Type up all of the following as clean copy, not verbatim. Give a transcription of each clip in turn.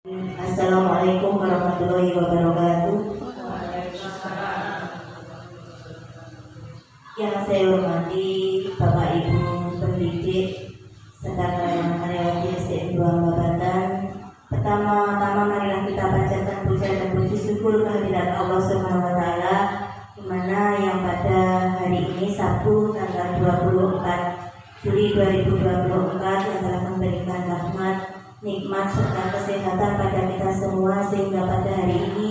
Assalamualaikum warahmatullahi wabarakatuh. Yang saya hormati Bapak Ibu pendidik serta karyawan SDN 2 Babatan. Pertama-tama marilah kita panjatkan puja dan puji syukur kehadirat Allah Subhanahu wa taala, di mana yang pada hari ini Sabtu tanggal 24 Juli 2024 yang telah memberikan rahmat, nikmat serta kesehatan pada kita semua, sehingga pada hari ini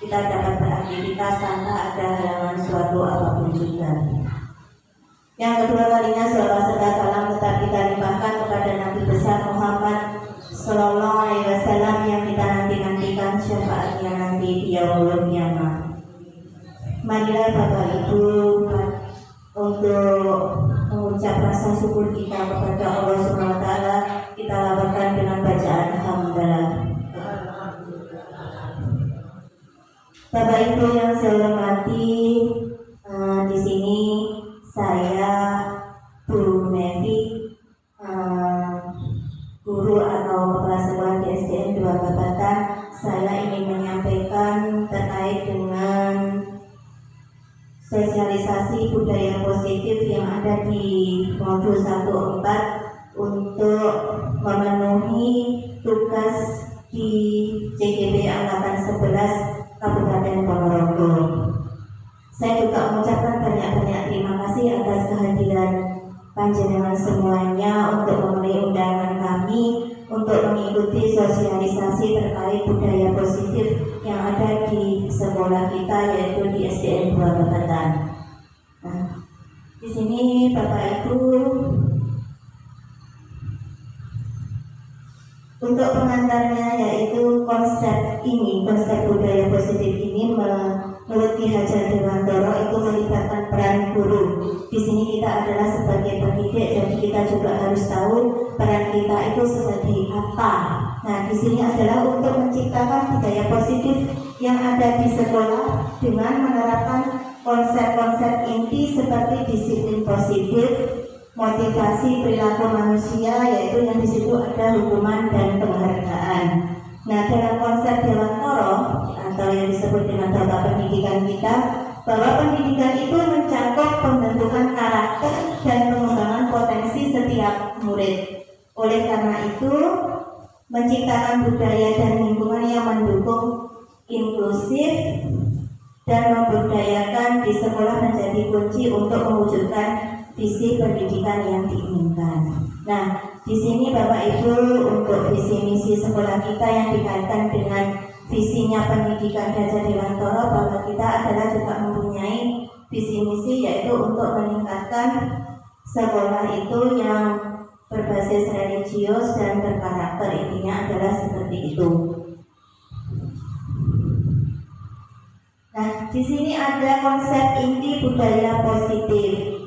kita dapat beraktivitas tanpa ada halangan suatu apapun juga. Yang kedua kalinya, salawat serta salam tetap kita limpahkan kepada Nabi besar Muhammad Sallallahu Alaihi Wasallam yang kita nantikan syafaatnya nanti di yaumul qiyamah. Marilah Bapak Ibu untuk mengucap rasa syukur kita kepada Allah Subhanahu wa taala, kita lakukan dengan bacaan hamdalah. Bapak Ibu yang saya hormati, di sini saya Bu Nevi, guru atau kepala sekolah di SDN 2 Babatan. Saya ingin menyampaikan terkait dengan sosialisasi budaya positif yang ada di modul 14 untuk memenuhi tugas di CGB Angkatan 11 Kabupaten Ponorogo. Saya juga mengucapkan banyak-banyak terima kasih atas kehadiran panjenengan semuanya untuk memenuhi undangan kami untuk mengikuti sosialisasi terkait budaya positif yang ada di sekolah kita, yaitu di SDN 2 Babatan. Nah, di sini Bapak Ibu, untuk pengantarnya yaitu konsep budaya positif ini menurut Ki Hajar Dewantoro itu melibatkan peran guru. Di sini kita adalah sebagai pendidik, jadi kita juga harus tahu peran kita itu sebagai apa. Nah, di sini adalah untuk menciptakan budaya positif yang ada di sekolah dengan menerapkan konsep-konsep inti seperti disiplin positif, motivasi perilaku manusia, yaitu yang di situ ada hukuman dan penghargaan. Nah, dalam konsep Dewantoro atau yang disebut dengan Bapak Pendidikan kita, bahwa pendidikan itu mencakup pembentukan karakter dan pengembangan potensi setiap murid. Oleh karena itu, menciptakan budaya dan lingkungan yang mendukung inklusif dan membudayakan di sekolah menjadi kunci untuk mewujudkan visi pendidikan yang diinginkan. Nah, di sini Bapak Ibu, untuk visi misi sekolah kita yang dikaitkan dengan visinya pendidikan Hajar Dewantoro, bahwa kita adalah juga mempunyai visi misi, yaitu untuk meningkatkan sekolah itu yang berbasis religius dan berkarakter. Intinya adalah seperti itu. Nah, di sini ada konsep inti budaya positif.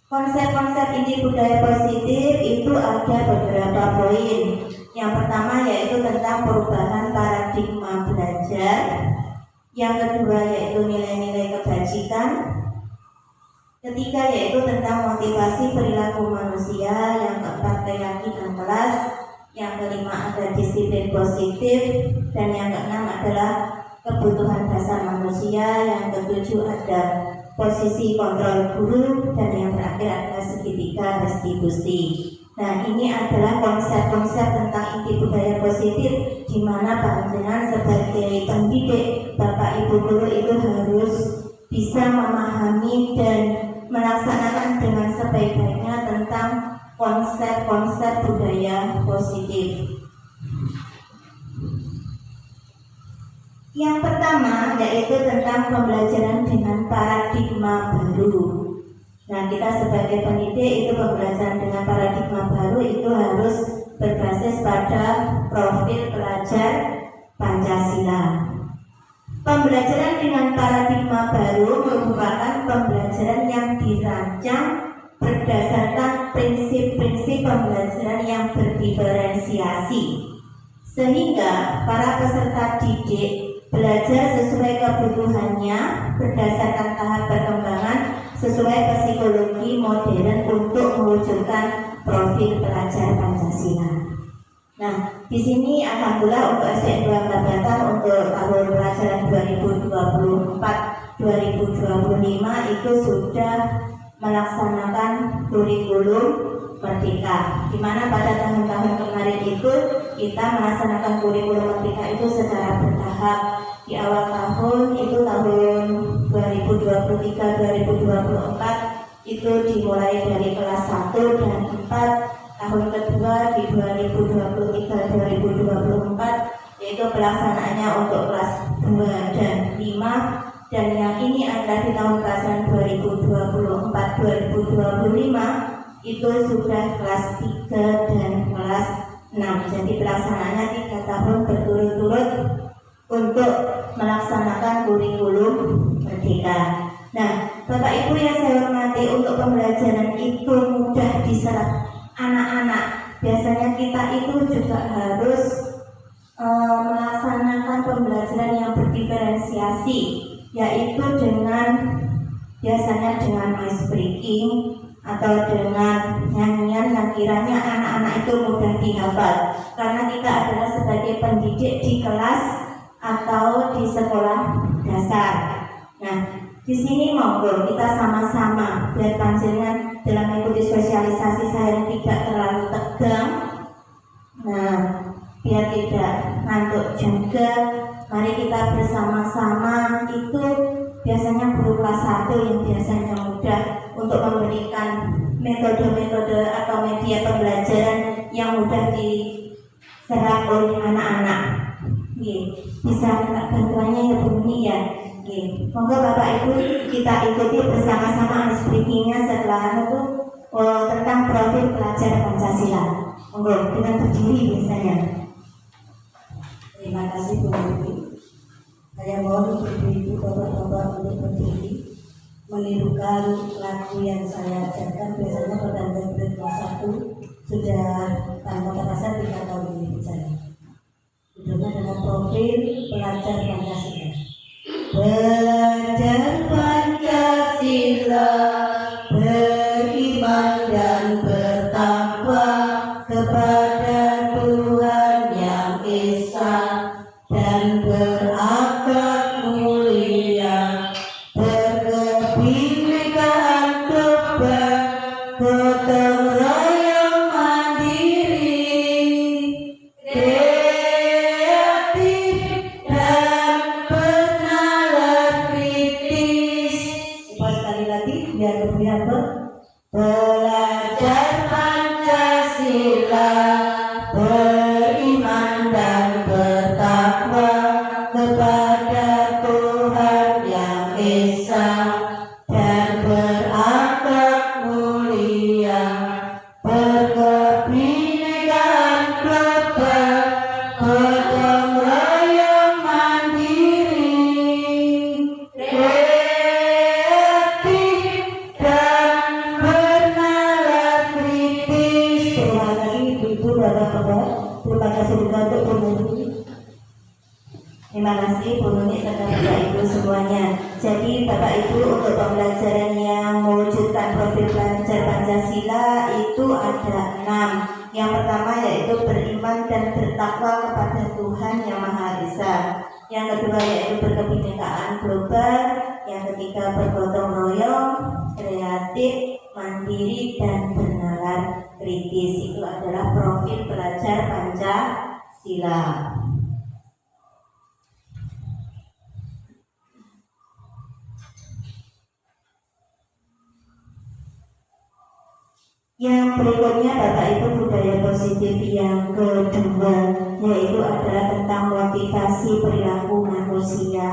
Konsep-konsep inti budaya positif itu ada beberapa poin. Yang pertama yaitu tentang perubahan paradigma belajar. Yang kedua yaitu nilai-nilai kebajikan. Ketiga yaitu tentang motivasi perilaku manusia. Yang keempat keyakinan kelas. Yang kelima ada disiplin positif. Dan yang keenam adalah kebutuhan dasar manusia. Yang ketujuh ada posisi kontrol guru, dan yang terakhir adalah segitiga restitusi. Nah, ini adalah konsep-konsep tentang inti budaya positif, di mana panjenengan sebagai pendidik, Bapak Ibu guru itu harus bisa memahami dan melaksanakan dengan sebaik-baiknya tentang konsep-konsep budaya positif. Yang pertama yaitu tentang pembelajaran dengan paradigma baru. Nah, kita sebagai pendidik itu pembelajaran dengan paradigma baru itu harus berbasis pada profil pelajar Pancasila. Pembelajaran dengan paradigma baru merupakan pembelajaran yang dirancang berdasarkan prinsip-prinsip pembelajaran yang berdiferensiasi, sehingga para peserta didik belajar sesuai kebutuhannya berdasarkan tahap perkembangan sesuai psikologi modern untuk mewujudkan profil pelajar Pancasila. Nah, di sini alhamdulillah untuk SDN 2 Kabatan untuk tahun pelajaran 2024-2025 itu sudah melaksanakan kurikulum Merdeka, di mana pada tahun-tahun kemarin itu kita melaksanakan kurikulum Merdeka itu secara bertahap. Di awal tahun itu tahun 2023-2024 itu dimulai dari kelas 1 dan 4. Tahun kedua di 2023-2024 yaitu pelaksanaannya untuk kelas 2 dan 5, dan yang ini adalah di tahun pelajaran 2024-2025 itu sudah kelas 3 dan kelas 6. Jadi pelaksanaannya 3 tahun berturut-turut untuk melaksanakan kurikulum Merdeka. Nah, Bapak Ibu yang saya hormati, untuk pembelajaran itu mudah diserap anak-anak. Biasanya kita itu juga harus melaksanakan pembelajaran yang berdiferensiasi, yaitu biasanya dengan ice breaking atau dengan nyanyian yang kiranya anak-anak itu mudah dihafal, karena kita adalah sebagai pendidik di kelas atau di sekolah dasar. Nah, di sini monggo kita sama-sama biar panjenengan dalam mengikuti sosialisasi saya tidak terlalu tegang. Nah, biar tidak ngantuk juga, mari kita bersama-sama. Itu biasanya guru kelas 1 yang biasanya mudah untuk memberikan metode-metode atau media pembelajaran yang mudah diserap oleh anak-anak. Bisa minta bantuannya ya Bu Muni ya. Monggo Bapak Ibu kita ikuti bersama-sama speakingnya setelah itu tentang profil pelajar Pancasila. Monggo dengan berdiri biasanya. Terima kasih Bu Muni. Saya mohon Ibu Bapak-bapak untuk berdiri menirukan lagu yang saya ajarkan. Biasanya pada murid kelas 1 sudah tanpa terasa 3 tahun ini saya. Judulnya adalah profil pelajar Pancasila. Belajar Pancasila, beriman dan bertakwa kepada Tuhan Yang Esa, dan berakhlak mulia, berkebinekaan global, gotong royong mandiri, kreatif dan bernalar kritis. Coba sekali lagi biar lebih hafal. Belajar Pancasila, beriman dan bertakwa kepada Tuhan Yang Esa, dan berakhlak mulia, berkebinekaan global, gotong royong mandiri, kreatif dan bernalar kritis. Terima kasih Ibu Bapak-bapak. Terima kasih juga untuk Bu Muni. Terima kasih Bu Nuni serta Bapak Ibu semuanya. Jadi Bapak Ibu untuk pembelajaran yang mewujudkan profil pelajar Pancasila itu ada 6. Yang pertama yaitu beriman dan bertakwa kepada Tuhan Yang Maha Esa. Yang kedua yaitu berkebinekaan global. Yang ketiga bergotong royong, kreatif, mandiri dan bernalar kritis. Itu adalah profil pelajar Pancasila. Yang berikutnya Bapak Ibu budaya positif yang kedua yaitu adalah tentang motivasi perilaku manusia.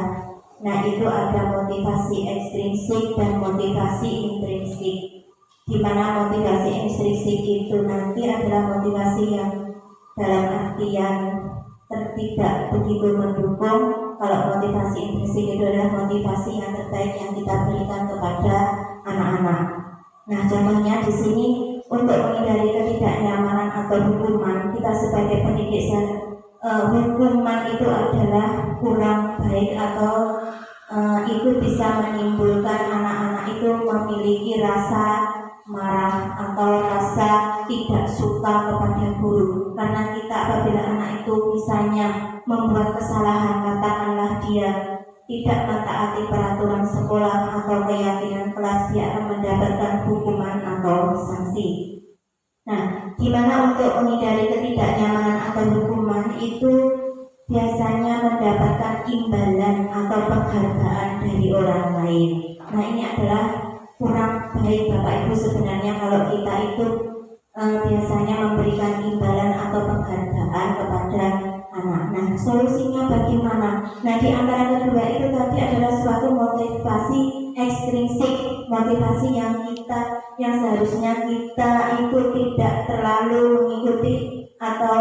Nah itu ada motivasi ekstrinsik dan motivasi intrinsik, di mana motivasi ekstrinsik itu nanti adalah motivasi yang dalam artian tidak begitu mendukung. Kalau motivasi intrinsik itu adalah motivasi yang terbaik yang kita berikan kepada anak-anak. Nah contohnya di sini untuk menghindari ketidaknyamanan atau hukuman, kita sebagai pendidik hukuman itu adalah kurang baik atau itu bisa menimbulkan anak-anak itu memiliki rasa marah atau rasa tidak suka kepada guru, karena kita apabila anak itu misalnya membuat kesalahan, katakanlah dia tidak mentaati peraturan sekolah atau keyakinan kelas, dia akan mendapatkan hukuman atau sanksi. Nah, gimana untuk menghindari ketidaknyamanan atau hukuman itu biasanya mendapatkan imbalan atau penghargaan dari orang lain. Nah, ini adalah kurang baik Bapak Ibu sebenarnya kalau kita itu biasanya memberikan imbalan atau penghargaan kepada anak. Nah, solusinya bagaimana? Nah, di antara kedua itu tadi adalah suatu motivasi ekstrinsik, motivasi yang seharusnya kita itu tidak terlalu mengikuti atau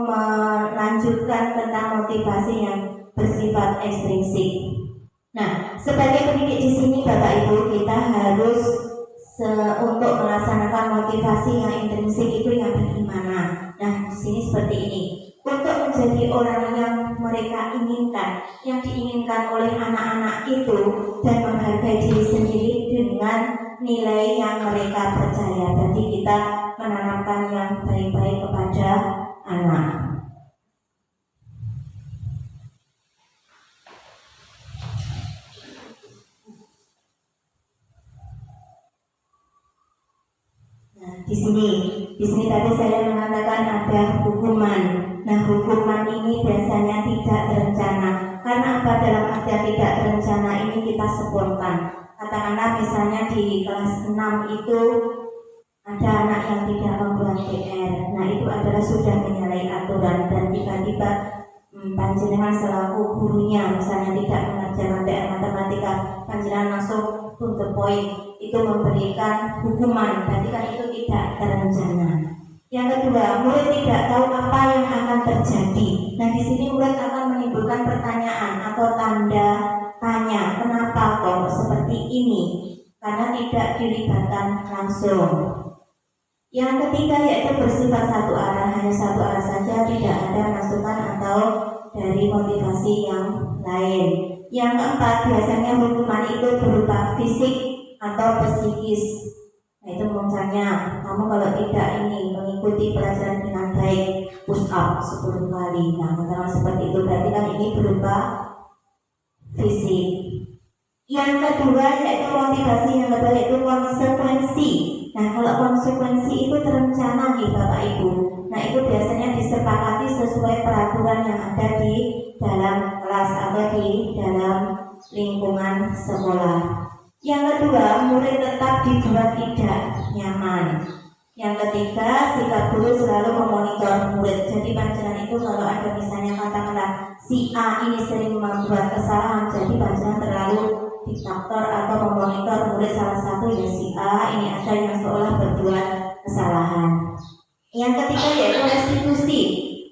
melanjutkan tentang motivasi yang bersifat ekstrinsik. Nah, sebagai pendidik di sini Bapak Ibu, kita harus untuk melaksanakan motivasi yang intrinsik itu yang bagaimana? Nah, di sini seperti ini. Untuk menjadi orang yang mereka inginkan, yang diinginkan oleh anak-anak itu, dan menghargai diri sendiri dengan nilai yang mereka percaya. Jadi kita menanamkan yang baik-baik kepada anak. Di sini tadi saya mengatakan ada hukuman. Nah, hukuman ini biasanya tidak terencana. Karena apa? Dalam artian tidak terencana ini kita spontan. Katakanlah misalnya di kelas 6 itu ada anak yang tidak membuat PR. Nah, itu adalah sudah menyalahi aturan dan tiba-tiba panjenengan selaku gurunya misalnya tidak mengerjakan PR matematika, panjenengan langsung to the point, itu memberikan hukuman, berarti kan itu tidak terencana. Yang kedua, murid tidak tahu apa yang akan terjadi. Nah, di sini murid akan menimbulkan pertanyaan atau tanda tanya, kenapa kok seperti ini? Karena tidak dilibatkan langsung. Yang ketiga yaitu bersifat satu arah, hanya satu arah saja, tidak ada masukan atau dari motivasi yang lain. Yang keempat, biasanya hukuman itu berupa fisik atau psikis. Nah, itu misalnya kamu kalau tidak ini mengikuti pelajaran dengan baik, push up 10 kali. Nah, katakan seperti itu, berarti kan ini berupa fisik. Yang kedua yaitu motivasi, yang kedua yaitu konsekuensi. Nah, kalau konsekuensi itu terencana nih Bapak Ibu. Nah, itu biasanya disepakati sesuai peraturan yang ada di dalam kelas atau di dalam lingkungan sekolah. Yang kedua, murid tetap dibuat tidak nyaman. Yang ketiga, sikap guru selalu memonitor murid. Jadi panjenengan itu kalau ada misalnya katakanlah si A ini sering membuat kesalahan, jadi panjenengan terlalu diktator atau memonitor murid salah satu ya si A ini ada yang seolah berbuat kesalahan. Yang ketiga yaitu restitusi.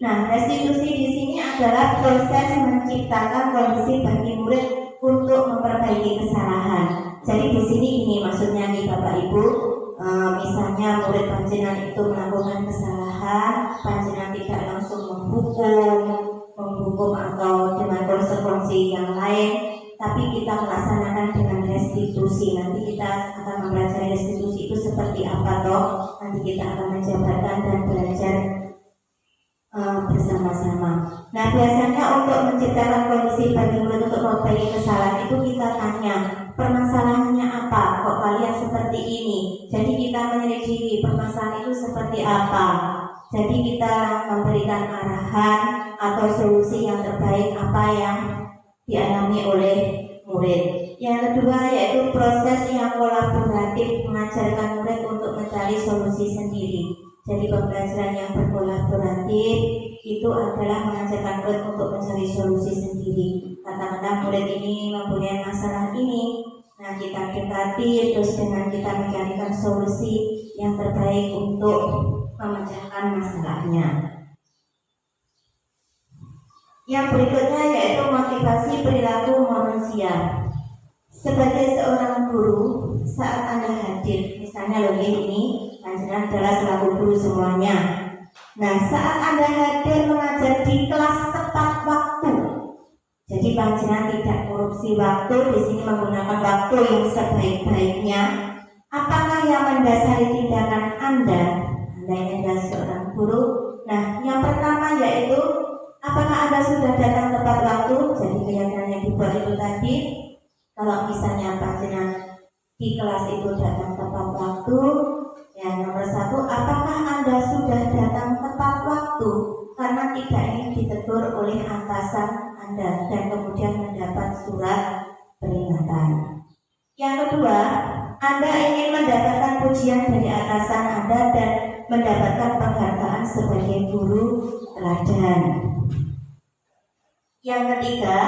Nah, restitusi di sini adalah proses menciptakan kondisi bagi murid untuk memperbaiki kesalahan. Jadi di sini ini maksudnya nih Bapak Ibu, misalnya murid panjenengan itu melakukan kesalahan, panjenengan tidak langsung menghukum atau dengan konsekuensi yang lain, tapi kita melaksanakan dengan restitusi. Nanti kita akan mempelajari restitusi itu seperti apa toh. Nanti kita akan menjabarkan dan belajar bersama-sama. Nah, biasanya untuk menciptakan kondisi bagi murid untuk memperbaiki kesalahan itu kita tanya, permasalahannya apa? Kok kalian seperti ini? Jadi kita menyelidiki permasalahan itu seperti apa. Jadi kita memberikan arahan atau solusi yang terbaik apa yang dialami oleh murid. Yang kedua yaitu proses yang kolaboratif, mengajarkan murid untuk mencari solusi sendiri. Jadi pembelajaran yang berkolaboratif itu adalah mengajarkan murid untuk mencari solusi sendiri. Katakanlah murid ini mempunyai masalah ini, nah kita dekati terus dengan kita mencarikan solusi yang terbaik untuk memecahkan masalahnya. Yang berikutnya yaitu motivasi perilaku manusia. Sebagai seorang guru, saat Anda hadir, misalnya loh ini panjenengan adalah selaku guru semuanya. Nah, saat Anda hadir mengajar di kelas tepat waktu, jadi panjenengan tidak korupsi waktu, di sini menggunakan waktu yang sebaik-baiknya. Apakah yang mendasari tindakan Anda ini adalah seorang guru. Nah, yang pertama yaitu apakah Anda sudah datang tepat waktu? Jadi keyakinan yang dibuat itu tadi, kalau misalnya panjenengan di kelas itu datang tepat waktu, ya nomor satu, apakah Anda sudah datang tepat waktu karena tidak ingin ditegur oleh atasan Anda dan kemudian mendapat surat peringatan. Yang kedua, Anda ingin mendapatkan pujian dari atasan Anda dan mendapatkan penghargaan sebagai guru teladan. Yang ketiga,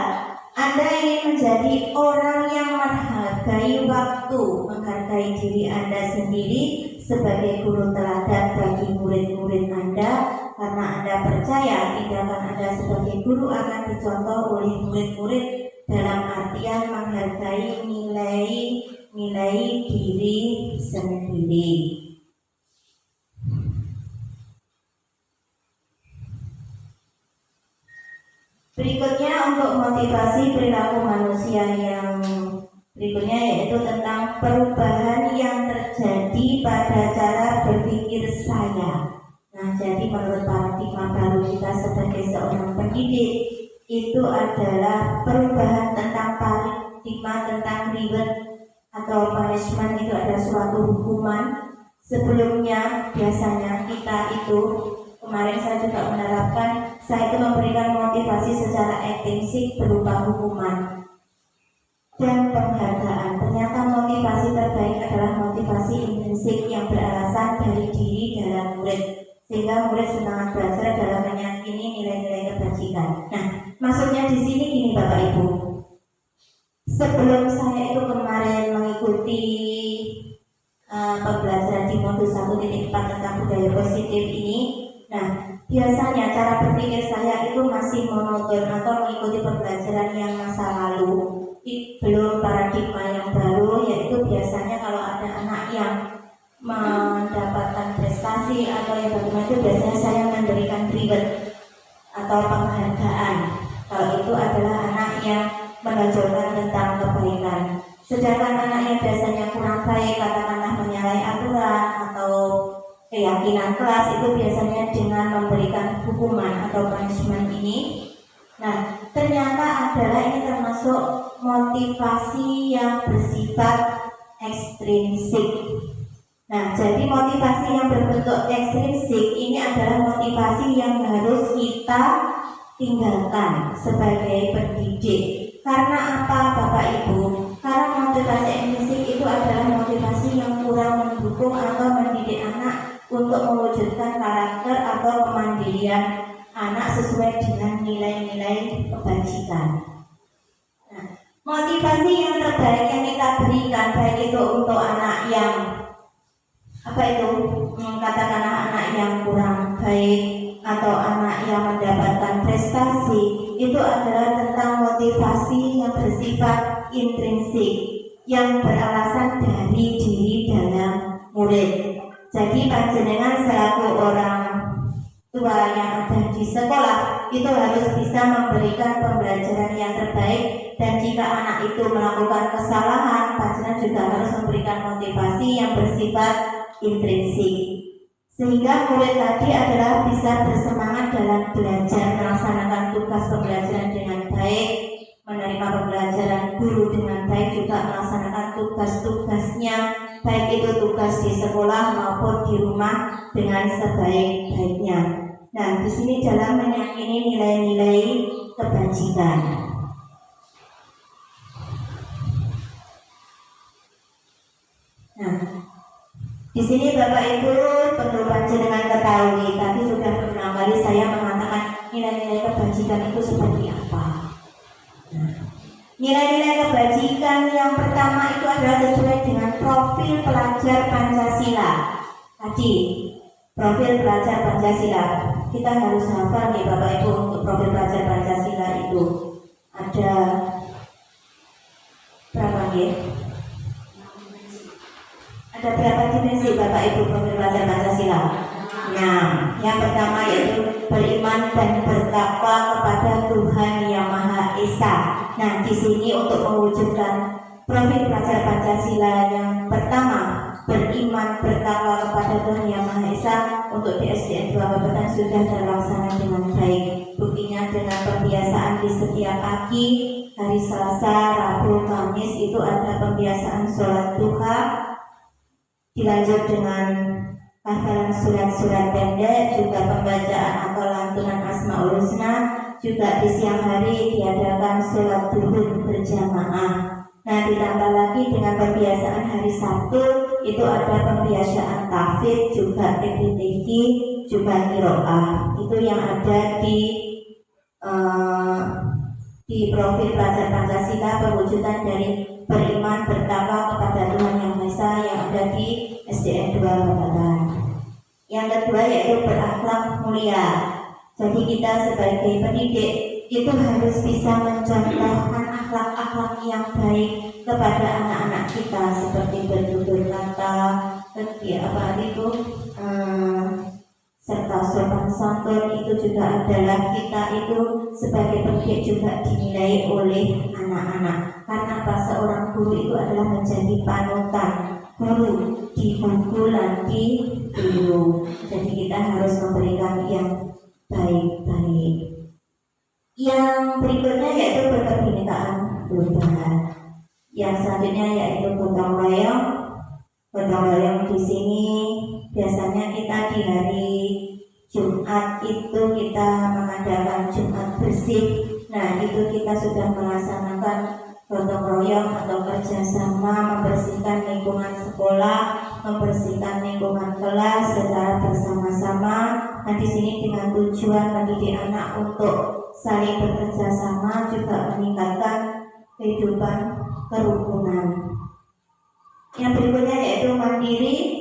Anda ingin menjadi orang yang menghargai waktu, menghargai diri Anda sendiri sebagai guru teladan bagi murid-murid Anda, karena Anda percaya tindakan Anda sebagai guru akan dicontoh oleh murid-murid dalam artian menghargai nilai diri sendiri. Berikutnya untuk motivasi perilaku manusia yang berikutnya yaitu tentang perubahan yang terjadi pada cara berpikir saya. Nah, jadi menurut paradigma baru kita sebagai seorang pendidik itu adalah perubahan tentang paradigma tentang reward atau punishment, itu ada suatu hukuman. Sebelumnya biasanya kita itu, kemarin saya juga menerapkan, saya itu memberikan motivasi secara intrinsik berupa hukuman dan penghargaan. Ternyata motivasi terbaik adalah motivasi intrinsik yang beralasan dari diri dalam murid, sehingga murid semangat belajar dalam meyakini nilai-nilai kebajikan. Nah, maksudnya di sini gini Bapak Ibu. Sebelum saya itu kemarin mengikuti pembelajaran di modul 1.4 tentang budaya positif ini, nah biasanya cara berpikir saya itu masih monoton atau mengikuti pembelajaran yang masa lalu, belum paradigma yang baru, yaitu biasanya kalau ada anak yang mendapatkan prestasi atau yang bagaimana itu biasanya saya memberikan reward atau penghargaan. Kalau itu adalah anak yang menonjolkan tentang kebaikan. Sedangkan anak yang biasanya kurang baik, katakanlah menyalahi aturan atau keyakinan kelas, itu biasanya dengan memberikan hukuman atau punishment ini. Nah, ternyata adalah ini termasuk motivasi yang bersifat ekstrinsik. Nah, jadi motivasi yang berbentuk ekstrinsik ini adalah motivasi yang harus kita tinggalkan sebagai pendidik. Karena apa Bapak Ibu? Karena motivasi ekstrinsik itu adalah motivasi yang kurang mendukung atau mendidik anak untuk mewujudkan karakter atau kemandirian anak sesuai dengan nilai-nilai kebajikan. Nah, motivasi yang terbaik yang kita berikan, baik itu untuk anak yang katakanlah anak yang kurang baik atau anak yang mendapatkan prestasi, itu adalah tentang motivasi yang bersifat intrinsik yang beralasan dari diri dalam murid. Jadi panjenengan selaku orang tua yang ada di sekolah itu harus bisa memberikan pembelajaran yang terbaik, dan jika anak itu melakukan kesalahan, panjenengan juga harus memberikan motivasi yang bersifat intrinsik, sehingga murid tadi adalah bisa bersemangat dalam belajar, melaksanakan tugas pembelajaran dengan baik, menerima pembelajaran guru dengan baik, juga melaksanakan tugas-tugasnya, baik itu tugas di sekolah maupun di rumah dengan sebaik-baiknya. Nah, di sini dalam meyakini nilai-nilai kebajikan. Nah, di sini Bapak Ibu perlu panjenengan ketahui, tadi sudah berulang kali saya mengatakan nilai-nilai kebajikan itu seperti apa. Nah, nilai-nilai kebajikan yang pertama itu adalah sesuai dengan profil pelajar Pancasila. Tadi profil pelajar Pancasila kita harus hafal nih Bapak Ibu. Untuk profil pelajar Pancasila itu ada berapa ya? Ada berapa dimensi Bapak Ibu profil pelajar Pancasila? Nah, yang pertama yaitu beriman dan bertakwa kepada Tuhan Yang Maha Esa. Nah, di sini untuk mewujudkan profil pelajar Pancasila yang pertama beriman bertakwa kepada Tuhan Yang Maha Esa untuk di SDN 2 Babetan sudah terlaksana dengan baik. Buktinya dengan pembiasaan di setiap pagi hari Selasa, Rabu, Kamis itu ada pembiasaan sholat duha, dilanjut dengan hafalan surat-surat pendek, juga pembacaan atau lantunan Asmaul Husna, juga di siang hari diadakan sholat duhur berjamaah. Nah, ditambah lagi dengan pembiasaan hari Sabtu itu ada pembiasaan tahfidz, juga PPTQ, juga qiraah. Itu yang ada di profil Pelajar Pancasila perwujudan dari beriman bertakwa kepada Tuhan Yang Maha Esa yang ada di SDN 2 Babetan. Yang kedua yaitu berakhlak mulia. Jadi kita sebagai pendidik itu harus bisa mencontohkan akhlak-akhlak yang baik kepada anak-anak kita, seperti bertutur kata, serta sopan santun. Itu juga adalah kita itu sebagai pendidik juga dinilai oleh anak-anak. Karena apa? Seorang guru itu adalah menjadi panutan. Guru di buku nanti dulu. Jadi kita harus memberikan yang baik-baik. Yang berikutnya yaitu berkebinekaan global. Yang selanjutnya yaitu gotong royong. Gotong royong di sini biasanya kita di hari Jumat itu kita mengadakan Jumat bersih. Nah, itu kita sudah melaksanakan gotong royong atau kerjasama membersihkan lingkungan sekolah, membersihkan lingkungan kelas secara bersama-sama. Nah, di sini dengan tujuan mendidik anak untuk saling bekerja sama, juga meningkatkan kehidupan kerukunan. Yang berikutnya yaitu mandiri.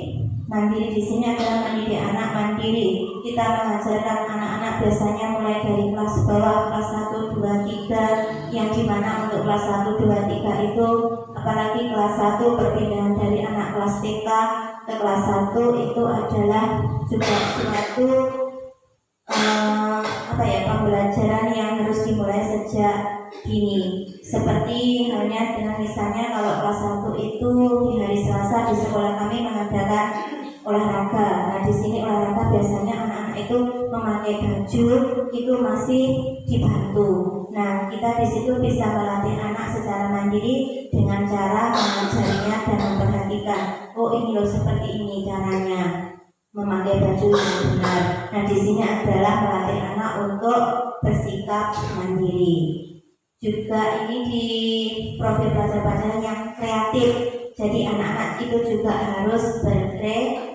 Mandiri di sini adalah mendidik anak mandiri. Kita mengajarkan anak-anak biasanya mulai dari kelas bawah, kelas 1, 2, 3, yang dimana untuk kelas 1, 2, 3 itu, apalagi kelas 1 perpindahan dari anak kelas TK ke kelas 1 itu adalah juga suatu pembelajaran yang harus dimulai sejak dini. Seperti halnya dengan misalnya kalau kelas 1 itu di hari Selasa di sekolah kami mengadakan olahraga. Nah, di sini olahraga biasanya anak-anak itu memakai baju itu masih dibantu. Nah, kita di situ bisa melatih anak secara mandiri dengan cara mengajarinya dan memperhatikan. Oh, ini loh seperti ini caranya memakai baju yang benar. Nah, di sini adalah melatih anak untuk bersikap mandiri. Juga ini di profil pelajar-pelajar yang kreatif. Jadi anak-anak itu juga harus berkreatif.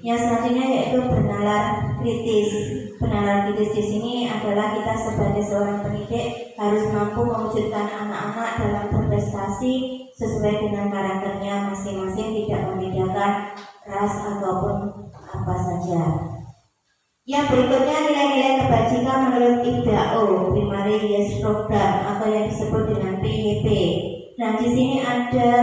Yang selanjutnya yaitu bernalar kritis. Bernalar kritis di sini adalah kita sebagai seorang pendidik harus mampu mewujudkan anak-anak dalam berprestasi sesuai dengan karakternya masing-masing, tidak membedakan ras ataupun apa saja. Yang berikutnya nilai-nilai kebajikan menurut IBAO, Primary Yes Program, atau yang disebut dengan PYP. Nah, di sini ada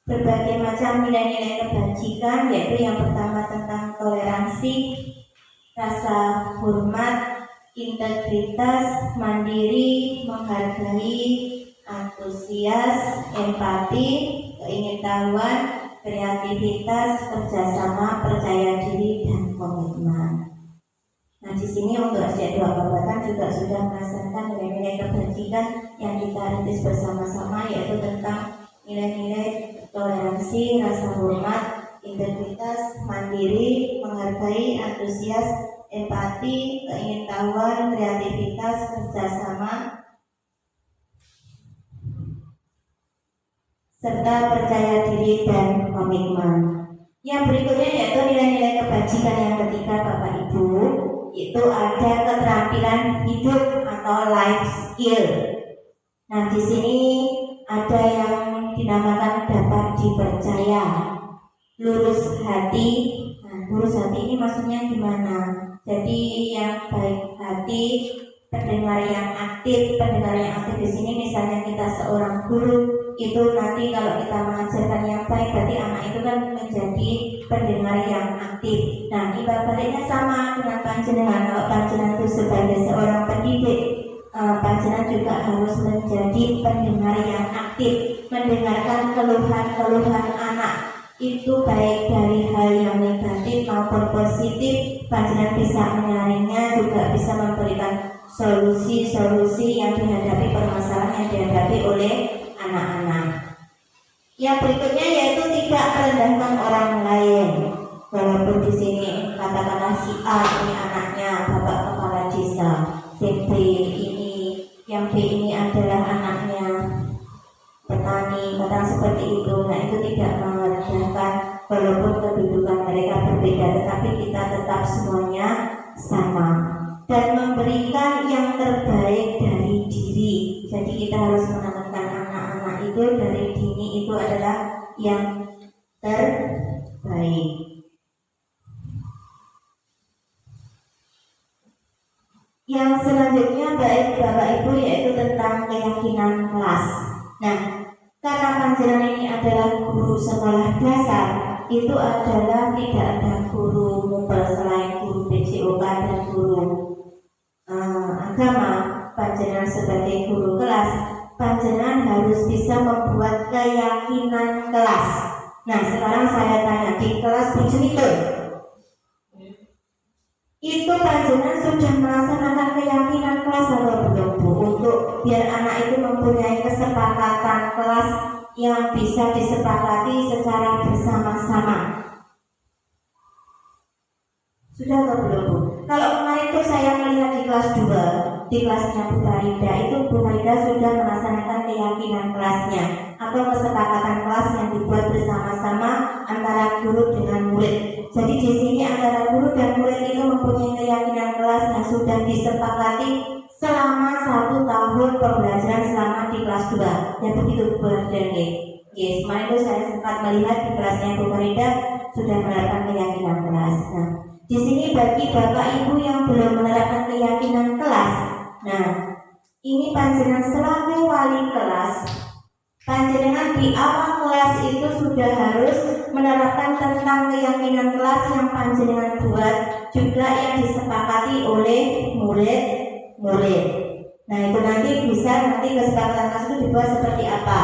berbagai macam nilai-nilai kebajikan, yaitu yang pertama tentang toleransi, rasa hormat, integritas, mandiri, menghargai, antusias, empati, keingintahuan, kreativitas, kerjasama, percaya diri, dan komitmen. Nah, di sini untuk SDN 2 Babetan juga sudah melaksanakan nilai-nilai kebajikan yang kita rintis bersama-sama, yaitu tentang nilai-nilai toleransi, rasa hormat, integritas, mandiri, menghargai, antusias, empati, keingintahuan, kreativitas, kerjasama, serta percaya diri dan komitmen. Yang berikutnya yaitu nilai-nilai kebajikan yang ketiga, Bapak Ibu, itu ada keterampilan hidup atau life skill. Nah, di sini ada yang dinamakan dapat dipercaya, lurus hati. Nah, lurus hati ini maksudnya gimana? Jadi yang baik hati, pendengar yang aktif. Pendengar yang aktif di sini misalnya kita seorang guru, itu nanti kalau kita mengajarkan yang baik, berarti anak itu kan menjadi pendengar yang aktif. Nah, ibaratnya sama dengan panjenengan. Kalau panjenengan itu sebagai seorang pendidik, panjenengan juga harus menjadi pendengar yang aktif, mendengarkan keluhan-keluhan anak. itu baik dari hal yang negatif maupun positif, panjenengan bisa menyaringnya, juga bisa memberikan solusi-solusi yang dihadapi, permasalahan yang dihadapi oleh anak-anak. Yang berikutnya yaitu tidak merendahkan orang lain. Walaupun di sini katakanlah si A ini anaknya bapak kepala desa, si B ini, yang B ini adalah anaknya petani, kata seperti itu. Nah, itu tidak merendahkan walaupun kedudukan mereka berbeda, tetapi kita tetap semuanya sama dan memberikan yang terbaik dari diri. Jadi kita harus menanamkan anak-anak itu dari dini itu adalah yang terbaik. Yang selanjutnya baik Bapak Ibu yaitu tentang keyakinan kelas. Nah, karena panjenengan ini adalah guru sekolah dasar, itu adalah tidak ada guru mubel selain guru PJOK dan guru agama. Panjenengan sebagai guru kelas, panjenengan harus bisa membuat keyakinan kelas. Nah, sekarang saya tanya, di kelas itu panjenengan sudah melaksanakan keyakinan kelas atau belum, Bu? Untuk biar anak itu mempunyai kesepakatan kelas yang bisa disepakati secara bersama-sama. Sudah atau belum, Bu? Kalau kemarin itu saya melihat di kelas 2, di kelasnya Bu Farida, itu Bu Farida sudah melaksanakan keyakinan kelasnya atau kesepakatan kelas yang dibuat bersama-sama antara guru dengan murid. Jadi di sini antara guru dan murid itu mempunyai keyakinan kelas yang sudah disepakati selama 1 tahun pembelajaran selama di kelas 2. Ya begitu Bu Farida. Yes, kemarin itu saya sempat melihat di kelasnya Bu Farida sudah menerapkan keyakinan kelas. Nah, di sini bagi Bapak Ibu yang belum menerapkan keyakinan kelas, nah ini panjenengan selaku wali kelas, panjenengan di awal kelas itu sudah harus menerapkan tentang keyakinan kelas yang panjenengan buat, juga yang disepakati oleh murid-murid. Nah, itu nanti bisa kesepakatan kelas itu dibuat seperti apa.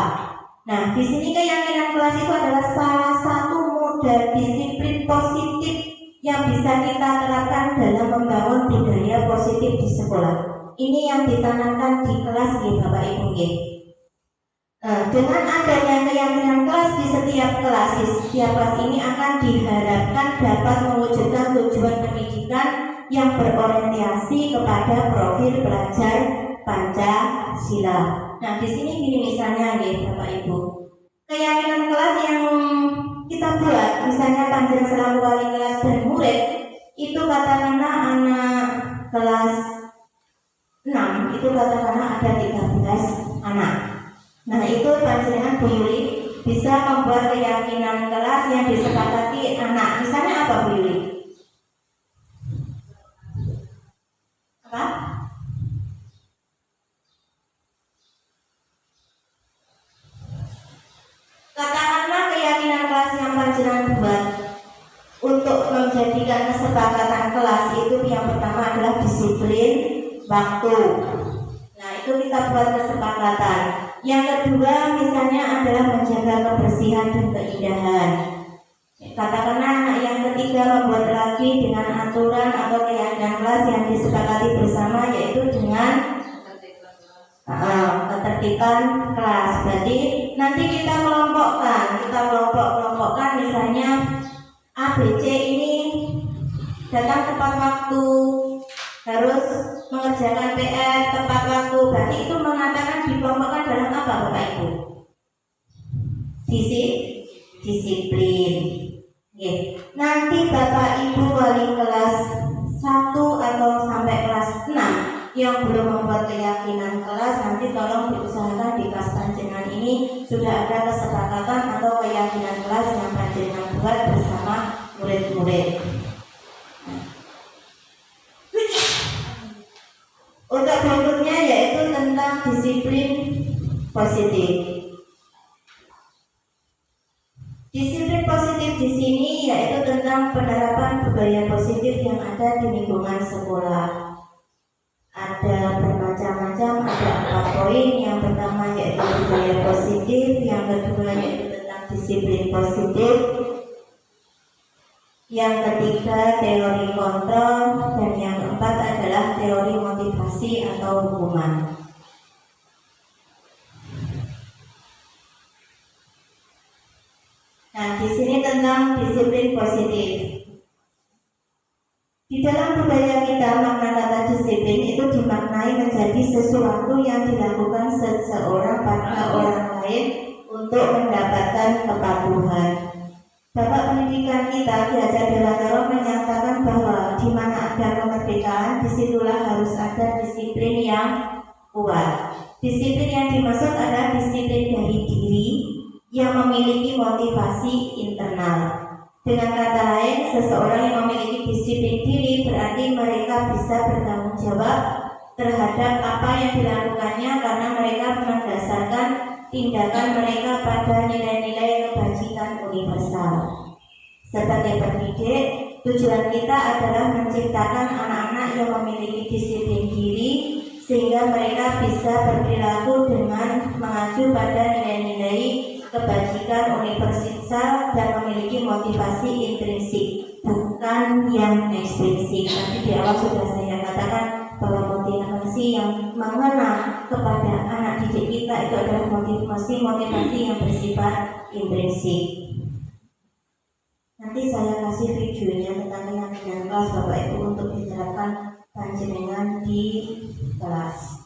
Nah, di sini keyakinan kelas itu adalah salah satu modal disiplin positif yang bisa kita terapkan dalam membangun budaya positif di sekolah. Ini yang ditanamkan di kelas nih Bapak Ibu. Dengan adanya keyakinan kelas di setiap kelas ini akan diharapkan dapat mewujudkan tujuan pendidikan yang berorientasi kepada profil pelajar Pancasila. Nah, di sini gini misalnya nih Bapak Ibu, keyakinan kelas yang kita buat, misalnya panjenengan selaku wali kelas dan murid, itu katakanlah anak kelas 6, itu katakanlah ada 13 anak. Nah, itu panjenengan Bu Yuli bisa membuat keyakinan kelas yang disepakati anak. Misalnya apa Bu Yuli? Apa? Katakanlah keyakinan kelas yang panjenengan buat untuk menjadikan kesepakatan kelas itu yang pertama adalah disiplin waktu. Nah, itu kita buat kesepakatan. Yang kedua misalnya adalah menjaga kebersihan dan keindahan. Katakanlah anak yang ketiga membuat lagi dengan aturan atau keyakinan kelas yang disepakati bersama, yaitu dengan ketertiban kelas. Berarti nanti kita kelompokkan misalnya ABC ini datang tepat waktu, harus mengerjakan PR tepat waktu. Berarti itu mengatakan dikelompokkan dalam apa Bapak Ibu? Disiplin. Nanti Bapak Ibu wali kelas 1 atau sampai kelas 6 yang belum membuat keyakinan kelas, nanti tolong diusahakan di kelas panjenengan ini sudah ada kesepakatan atau keyakinan kelas yang panjenengan buat bersama murid-murid. Untuk berikutnya yaitu tentang disiplin positif. Disiplin positif di sini yaitu tentang penerapan budaya positif yang ada di lingkungan sekolah. Ada bermacam-macam, ada 4 poin. Yang pertama yaitu budaya positif, yang kedua yaitu tentang disiplin positif. Yang ketiga teori kontrol, dan yang keempat adalah teori motivasi atau hukuman. Nah, di sini tentang disiplin positif. Di dalam budaya kita, makna kata disiplin itu dimaknai menjadi sesuatu yang dilakukan seseorang pada orang lain untuk mendapatkan kepatuhan. Bapak pendidikan kita, Ki Hajar Dewantara, menyatakan bahwa di mana ada kemerdekaan, disitulah harus ada disiplin yang kuat. Disiplin yang dimaksud adalah disiplin dari diri yang memiliki motivasi internal. Dengan kata lain, seseorang yang memiliki disiplin diri berarti mereka bisa bertanggung jawab terhadap apa yang dilakukannya karena mereka mendasarkan tindakan mereka pada nilai-nilai kebajikan universal. Sebagai pendidik, tujuan kita adalah menciptakan anak-anak yang memiliki disiplin diri sehingga mereka bisa berperilaku dengan mengacu pada nilai-nilai kebajikan universal dan memiliki motivasi intrinsik, bukan yang eksplisit. Nanti di awal sudah saya katakan bahwa motivasi yang mengena kepada anak didik kita itu adalah motivasi yang bersifat intrinsik. Nanti saya kasih videonya tentang keyakinan kelas Bapak Ibu untuk diterapkan panjenengan di kelas.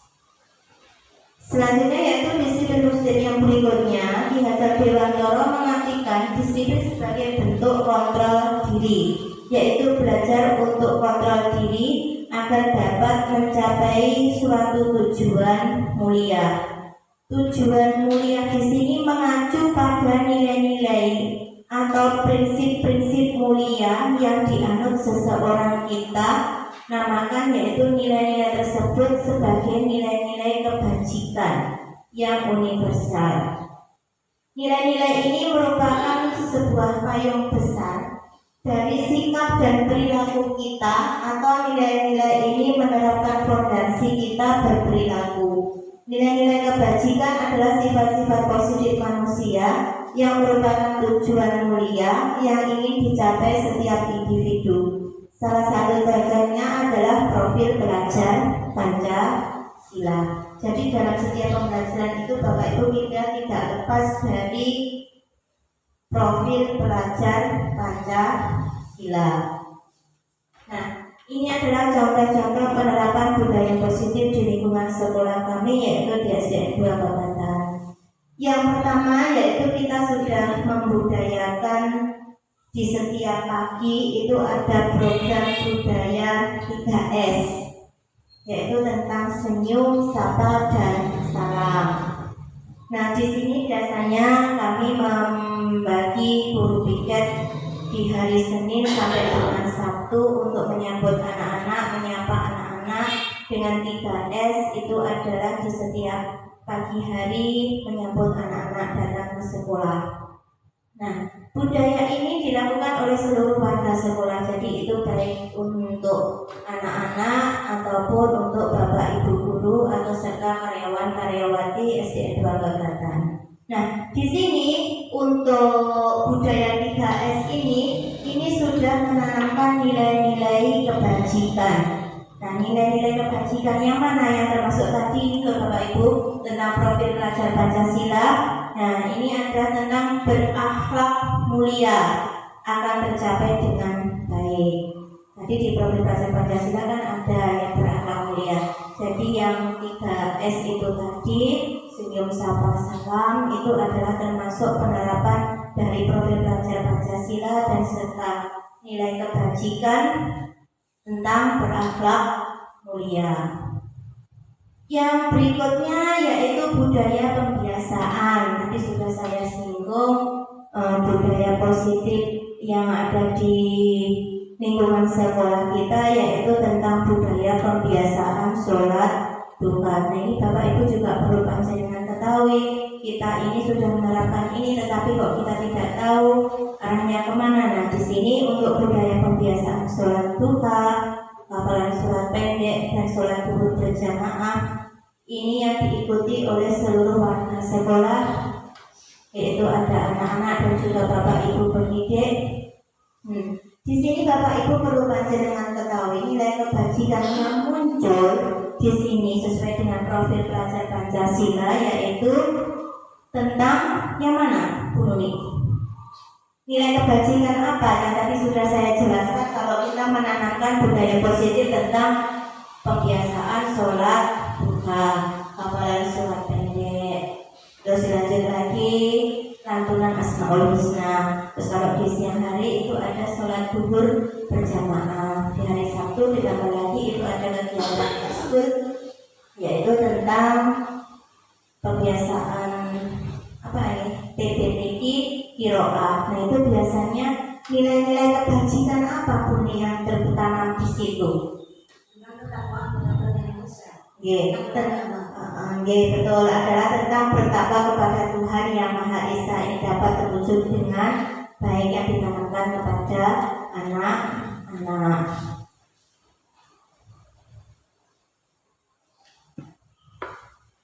Selanjutnya yaitu disiplin positif yang berikutnya, Ki Hajar Dewantara mengartikan disiplin sebagai bentuk kontrol diri, yaitu belajar untuk kontrol diri agar dapat mencapai suatu tujuan mulia. Tujuan mulia di sini mengacu pada nilai-nilai atau prinsip-prinsip mulia yang dianut seseorang kita. Namakan yaitu nilai-nilai tersebut sebagai nilai-nilai kebajikan yang universal. Nilai-nilai ini merupakan sebuah payung besar dari sikap dan perilaku kita, atau nilai-nilai ini menerapkan fondasi kita berperilaku. Nilai-nilai kebajikan adalah sifat-sifat positif manusia yang merupakan tujuan mulia yang ingin dicapai setiap individu. Salah satu contohnya adalah profil pelajar Pancasila. Jadi dalam setiap pembelajaran itu Bapak Ibu kita tidak lepas dari profil pelajar Pancasila. Nah, ini adalah contoh-contoh penerapan budaya positif di lingkungan sekolah kami, yaitu di SDN 2 Babatan. Yang pertama yaitu kita sudah membudayakan di setiap pagi itu ada program budaya 3S, yaitu tentang senyum, sapa, dan salam. Nah, di sini biasanya kami membagi guru piket di hari Senin sampai dengan Sabtu untuk menyambut anak-anak, menyapa anak-anak dengan 3S. Itu adalah di setiap pagi hari menyambut anak-anak datang ke sekolah. Nah, budaya ini dilakukan oleh seluruh warga sekolah, jadi itu baik untuk anak-anak ataupun untuk bapak ibu guru atau serta karyawan-karyawati SDN 2 Babatan. Nah, di sini untuk budaya 3S ini sudah menanamkan nilai-nilai kebajikan. Nah, nilai-nilai kebajikan yang mana yang termasuk tadi untuk bapak ibu tentang profil pelajar Pancasila. Nah, ini ada tentang berakhlak mulia akan tercapai dengan baik. Tadi di profil pelajar Pancasila kan ada yang berakhlak mulia. Jadi yang 3S itu tadi, senyum, sapa, salam, itu adalah termasuk penerapan dari profil pelajar Pancasila dan serta nilai kebajikan tentang berakhlak mulia. Yang berikutnya yaitu budaya pembiasaan. Tadi sudah saya singgung budaya positif yang ada di lingkungan sekolah kita, yaitu tentang budaya pembiasaan sholat duha. Nah, ini Bapak Ibu juga perlu panjenengan ketahui, kita ini sudah menerapkan ini, tetapi kok kita tidak tahu arahnya kemana. Nah, di sini untuk budaya pembiasaan sholat duha, hafalan sholat pendek, dan sholat duhur berjamaah, ini yang diikuti oleh seluruh warga sekolah, yaitu ada anak-anak dan juga Bapak Ibu pendidik. Di sini Bapak Ibu perlu panjenengan ketahui nilai kebajikan yang muncul di sini sesuai dengan profil pelajar Pancasila, yaitu tentang yang mana, Bu Nuni? Nilai kebajikan apa yang tadi sudah saya jelaskan kalau kita menanamkan budaya positif tentang pembiasaan sholat duha, hafalan surat pendek, terus lanjut lagi lantunan Asmaul Husna. Terus kalau di siang hari itu ada sholat duhur berjamaah, di hari Sabtu ditambah lagi itu ada kegiatan ekskul yaitu tentang pembiasaan apa ini PPTQ Kiroah. Nah itu biasanya nilai-nilai kebajikan apa pun yang tertanam di situ. Betul, adalah tentang bertakwa kepada Tuhan yang Maha Esa. Ini dapat terwujud dengan baik yang ditanamkan kepada anak-anak.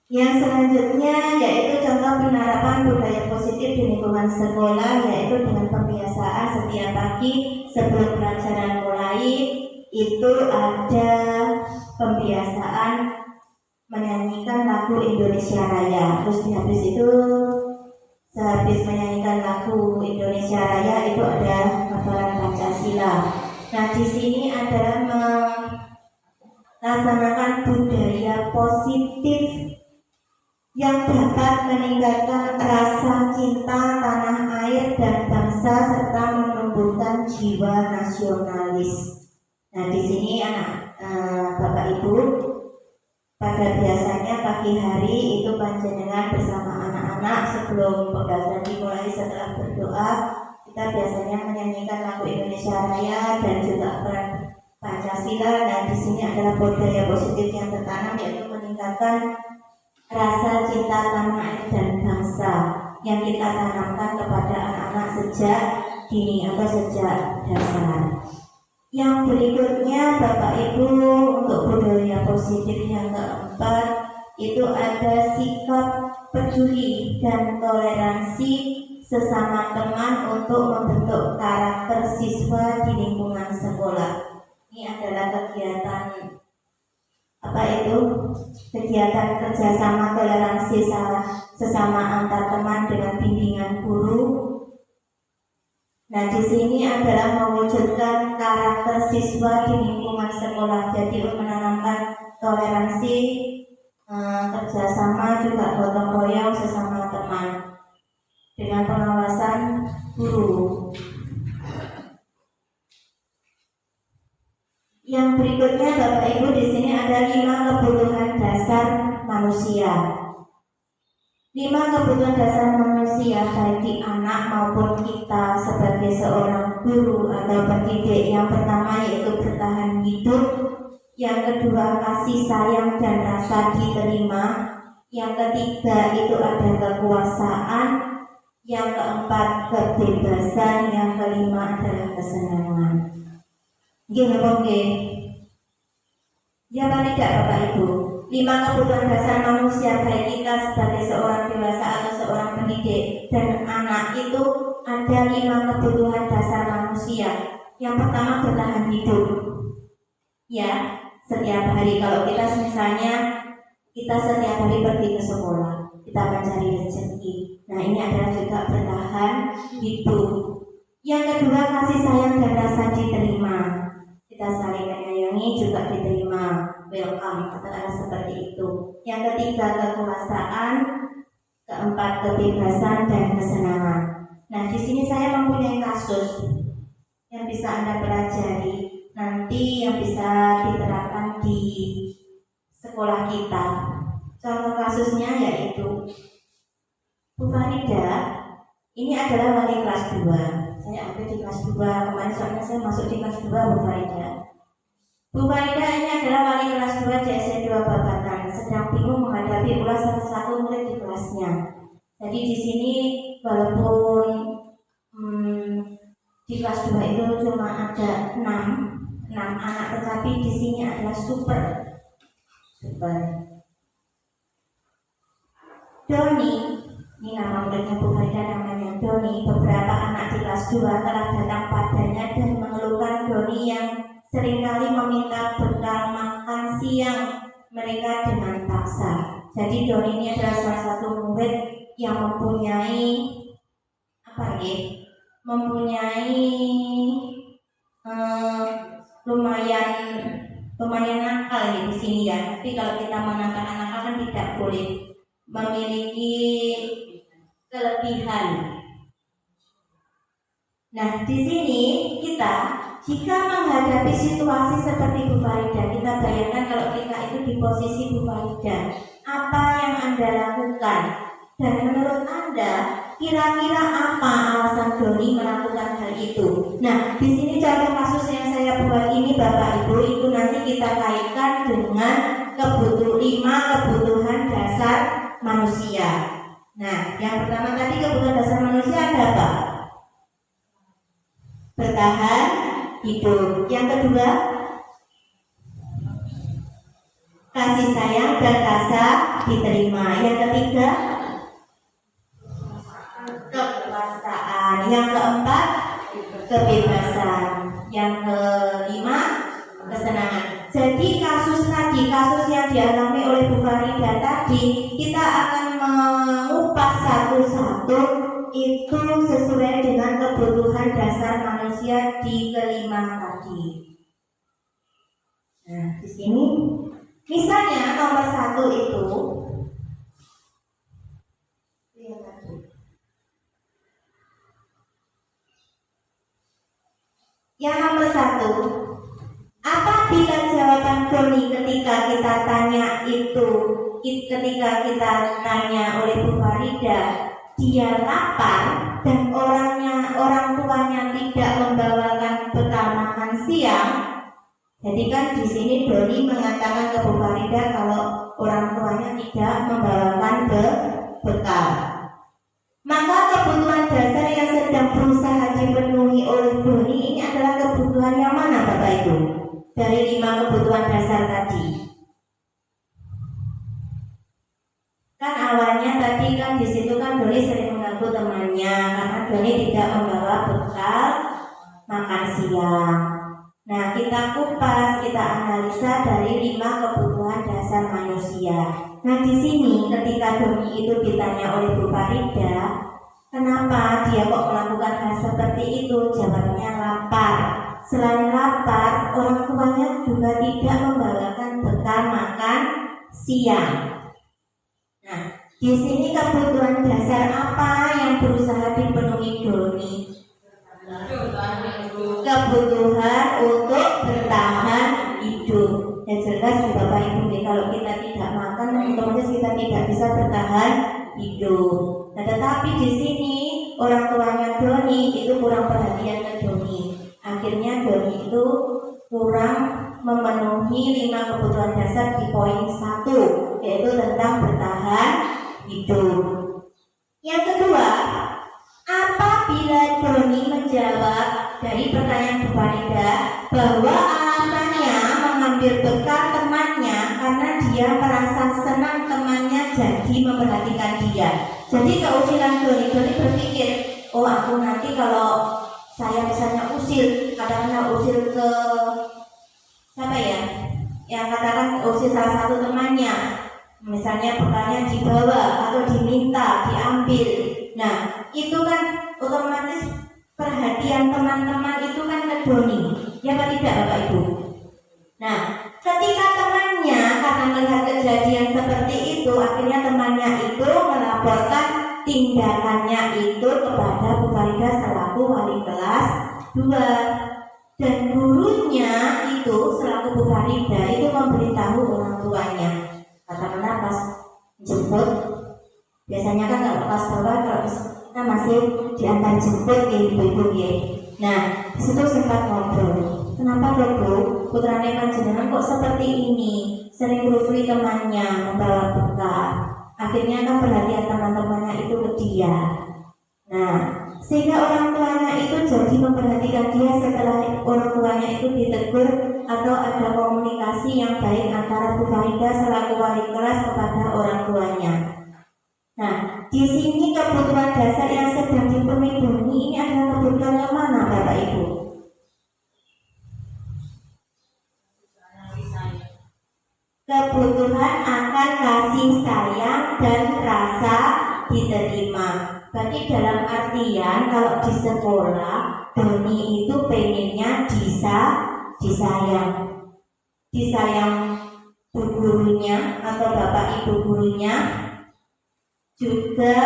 Yang selanjutnya yaitu contoh penerapan budaya positif di lingkungan sekolah, yaitu dengan pembiasaan setiap pagi sebelum pelajaran mulai itu ada pembiasaan menyanyikan lagu Indonesia Raya. Terus habis itu sehabis menyanyikan lagu Indonesia Raya itu ada hafalan Pancasila. Nah di sini adalah melaksanakan budaya positif yang dapat meningkatkan rasa cinta tanah air dan bangsa serta menumbuhkan jiwa nasionalis. Nah di sini Bapak Ibu pada biasanya pagi hari itu panjenengan bersama anak-anak sebelum pembelajaran dimulai, setelah berdoa kita biasanya menyanyikan lagu Indonesia Raya dan juga peran Pancasila. Dan di sini adalah budaya positif yang tertanam yaitu meningkatkan rasa cinta tanah air dan bangsa yang kita tanamkan kepada anak-anak sejak dini atau sejak dasar. Yang berikutnya Bapak Ibu untuk budaya positif yang keempat itu ada sikap peduli dan toleransi sesama teman untuk membentuk karakter siswa di lingkungan sekolah. Ini adalah kegiatan kegiatan kerjasama toleransi sesama antar teman dengan bimbingan guru. Nah di sini adalah mewujudkan karakter siswa di lingkungan sekolah, jadi menanamkan toleransi, kerjasama juga gotong royong sesama teman dengan pengawasan guru. Yang berikutnya Bapak Ibu di sini ada 5 kebutuhan dasar manusia. 5 kebutuhan dasar manusia bagi anak maupun kita sebagai seorang guru atau pendidik. Yang pertama yaitu bertahan hidup, yang kedua kasih sayang dan rasa diterima, yang ketiga itu ada kekuasaan, yang keempat kebebasan, yang kelima adalah kesenangan. Oke. Ya apa tidak Bapak Ibu? 5 kebutuhan dasar manusia baik kita sebagai seorang dewasa atau seorang pendidik dan anak itu ada 5 kebutuhan dasar manusia. Yang pertama bertahan hidup. Ya, setiap hari kalau kita misalnya kita setiap hari pergi ke sekolah, kita mencari rezeki. Nah ini adalah juga bertahan hidup. Yang kedua kasih sayang dan rasa diterima. Kita saling menyayangi juga diterima, welcome, katakanlah seperti itu. Yang ketiga kekuasaan, keempat kebebasan dan kesenangan. Nah di sini saya mempunyai kasus yang bisa Anda pelajari nanti, yang bisa diterapkan di sekolah kita. Contoh kasusnya yaitu Bu Farida, ini adalah wali kelas 2. Saya ambil di kelas 2, kemarin soalnya saya masuk di kelas 2 Bu Farida. Bu Farida ini adalah wali kelas 2 JSC 2 Babatan, sedang bingung menghadapi ulas salah satu murid di kelasnya. Jadi di sini walaupun di kelas 2 itu cuma ada 6 anak, tetapi di sini adalah super. Doni Ini nama muridnya Bu Farida namanya Doni. Beberapa anak di kelas 2 telah datang padanya dan mengeluhkan Doni yang seringkali meminta bekal makan siang mereka dengan paksa. Jadi Doni ini adalah salah satu murid yang mempunyai lumayan nakal di sini ya. Tapi kalau kita mengatakan nakal kan tidak boleh, memiliki kelebihan. Nah, di sini kita jika menghadapi situasi seperti Bu Farida, kita bayangkan kalau kita itu di posisi Bu Farida, apa yang Anda lakukan? Dan menurut Anda, kira-kira apa alasan Doni melakukan hal itu? Nah, di sini contoh kasus yang saya buat ini Bapak Ibu, itu nanti kita kaitkan dengan 5 kebutuhan dasar manusia. Nah, yang pertama tadi kebutuhan dasar manusia ada apa? Bertahan hidup. Yang kedua, kasih sayang dan rasa diterima. Yang ketiga, kekuasaan. Yang keempat, kebebasan. Yang kelima, kesenangan. Jadi kasus yang dialami oleh Bu Farida tadi, kita akan mengupas satu-satu itu sesuai dengan kebutuhan dasar manusia di kelima tadi. Nah, di sini misalnya nomor 1 itu yang nomor 1, apabila jawaban Doni ketika kita tanya oleh Bu Farida, dia lapar dan orang tuanya tidak membawakan bekal makan siang. Jadi kan di sini Doni mengatakan ke Bu Farida kalau orang tuanya tidak membawakan bekal. Maka kebutuhan dasar yang sedang berusaha dipenuhi oleh Doni ini adalah kebutuhan yang mana Bapak Ibu? Dari 5 kebutuhan dasar tadi. Kan awalnya tadi kan di situ kan Doni sering mengganggu temannya karena Doni tidak membawa bekal makan siang. Nah, kita kupas, kita analisa dari 5 kebutuhan dasar manusia. Nah, di sini ketika Doni itu ditanya oleh Bu Farida, kenapa dia kok melakukan hal seperti itu? Jawabnya lapar. Selain lapar, orang tuanya juga tidak membawakan bekal makan siang. Nah, di sini kebutuhan dasar apa yang berusaha dipenuhi Doni? Kebutuhan untuk bertahan hidup. Ya jelas Bapak Ibu, kalau kita tidak makan, otomatis kita tidak bisa bertahan hidup. Nah, tetapi di sini orang tuanya Doni itu kurang perhatian ke Doni. Akhirnya Doni itu kurang memenuhi 5 kebutuhan dasar di poin 1, yaitu tentang bertahan hidup. Yang kedua, apabila Doni menjawab dari pertanyaan Bu Farida bahwa alasannya mengambil bekal temannya karena dia merasa senang temannya jadi memperhatikan dia. Jadi keusilan Doni berpikir, oh aku nanti kalau saya misalnya katakanlah usil ke siapa ya? Yang katakan usil salah satu temannya, misalnya bekalnya dibawa atau diminta, diambil. Nah, itu kan otomatis perhatian teman-teman itu kan ke Doni, ya apa tidak Bapak Ibu? Nah, ketika temannya karena melihat kejadian seperti itu, akhirnya temannya itu melaporkan tindakannya itu kepada Bu Farida selaku wali kelas 2, dan gurunya itu selaku Bu Farida itu memberitahu orang tuanya. Katakanlah pas jemput, biasanya kan kalau kelas bawah kalau kita masih diantar jemput ke ibu-ibu ya. Nah, disitu sempat ngobrol. Kenapa Bu? Putrane panjenengan kok seperti ini? Sering berusui temannya membawa bekal. Akhirnya kan perhatian teman-temannya itu ke dia. Nah, sehingga orang tuanya itu jadi memperhatikan dia setelah orang tuanya itu ditegur atau ada komunikasi yang baik antara Bu Farida selaku wali kelas kepada orang tuanya. Nah, di sini kebutuhan dasar yang sedang dipenuhi Doni ini adalah kebutuhan yang mana Bapak Ibu? Kebutuhan akan kasih sayang dan rasa diterima. Berarti dalam artian kalau di sekolah Doni itu pengennya disayang bu gurunya atau bapak ibu gurunya, juga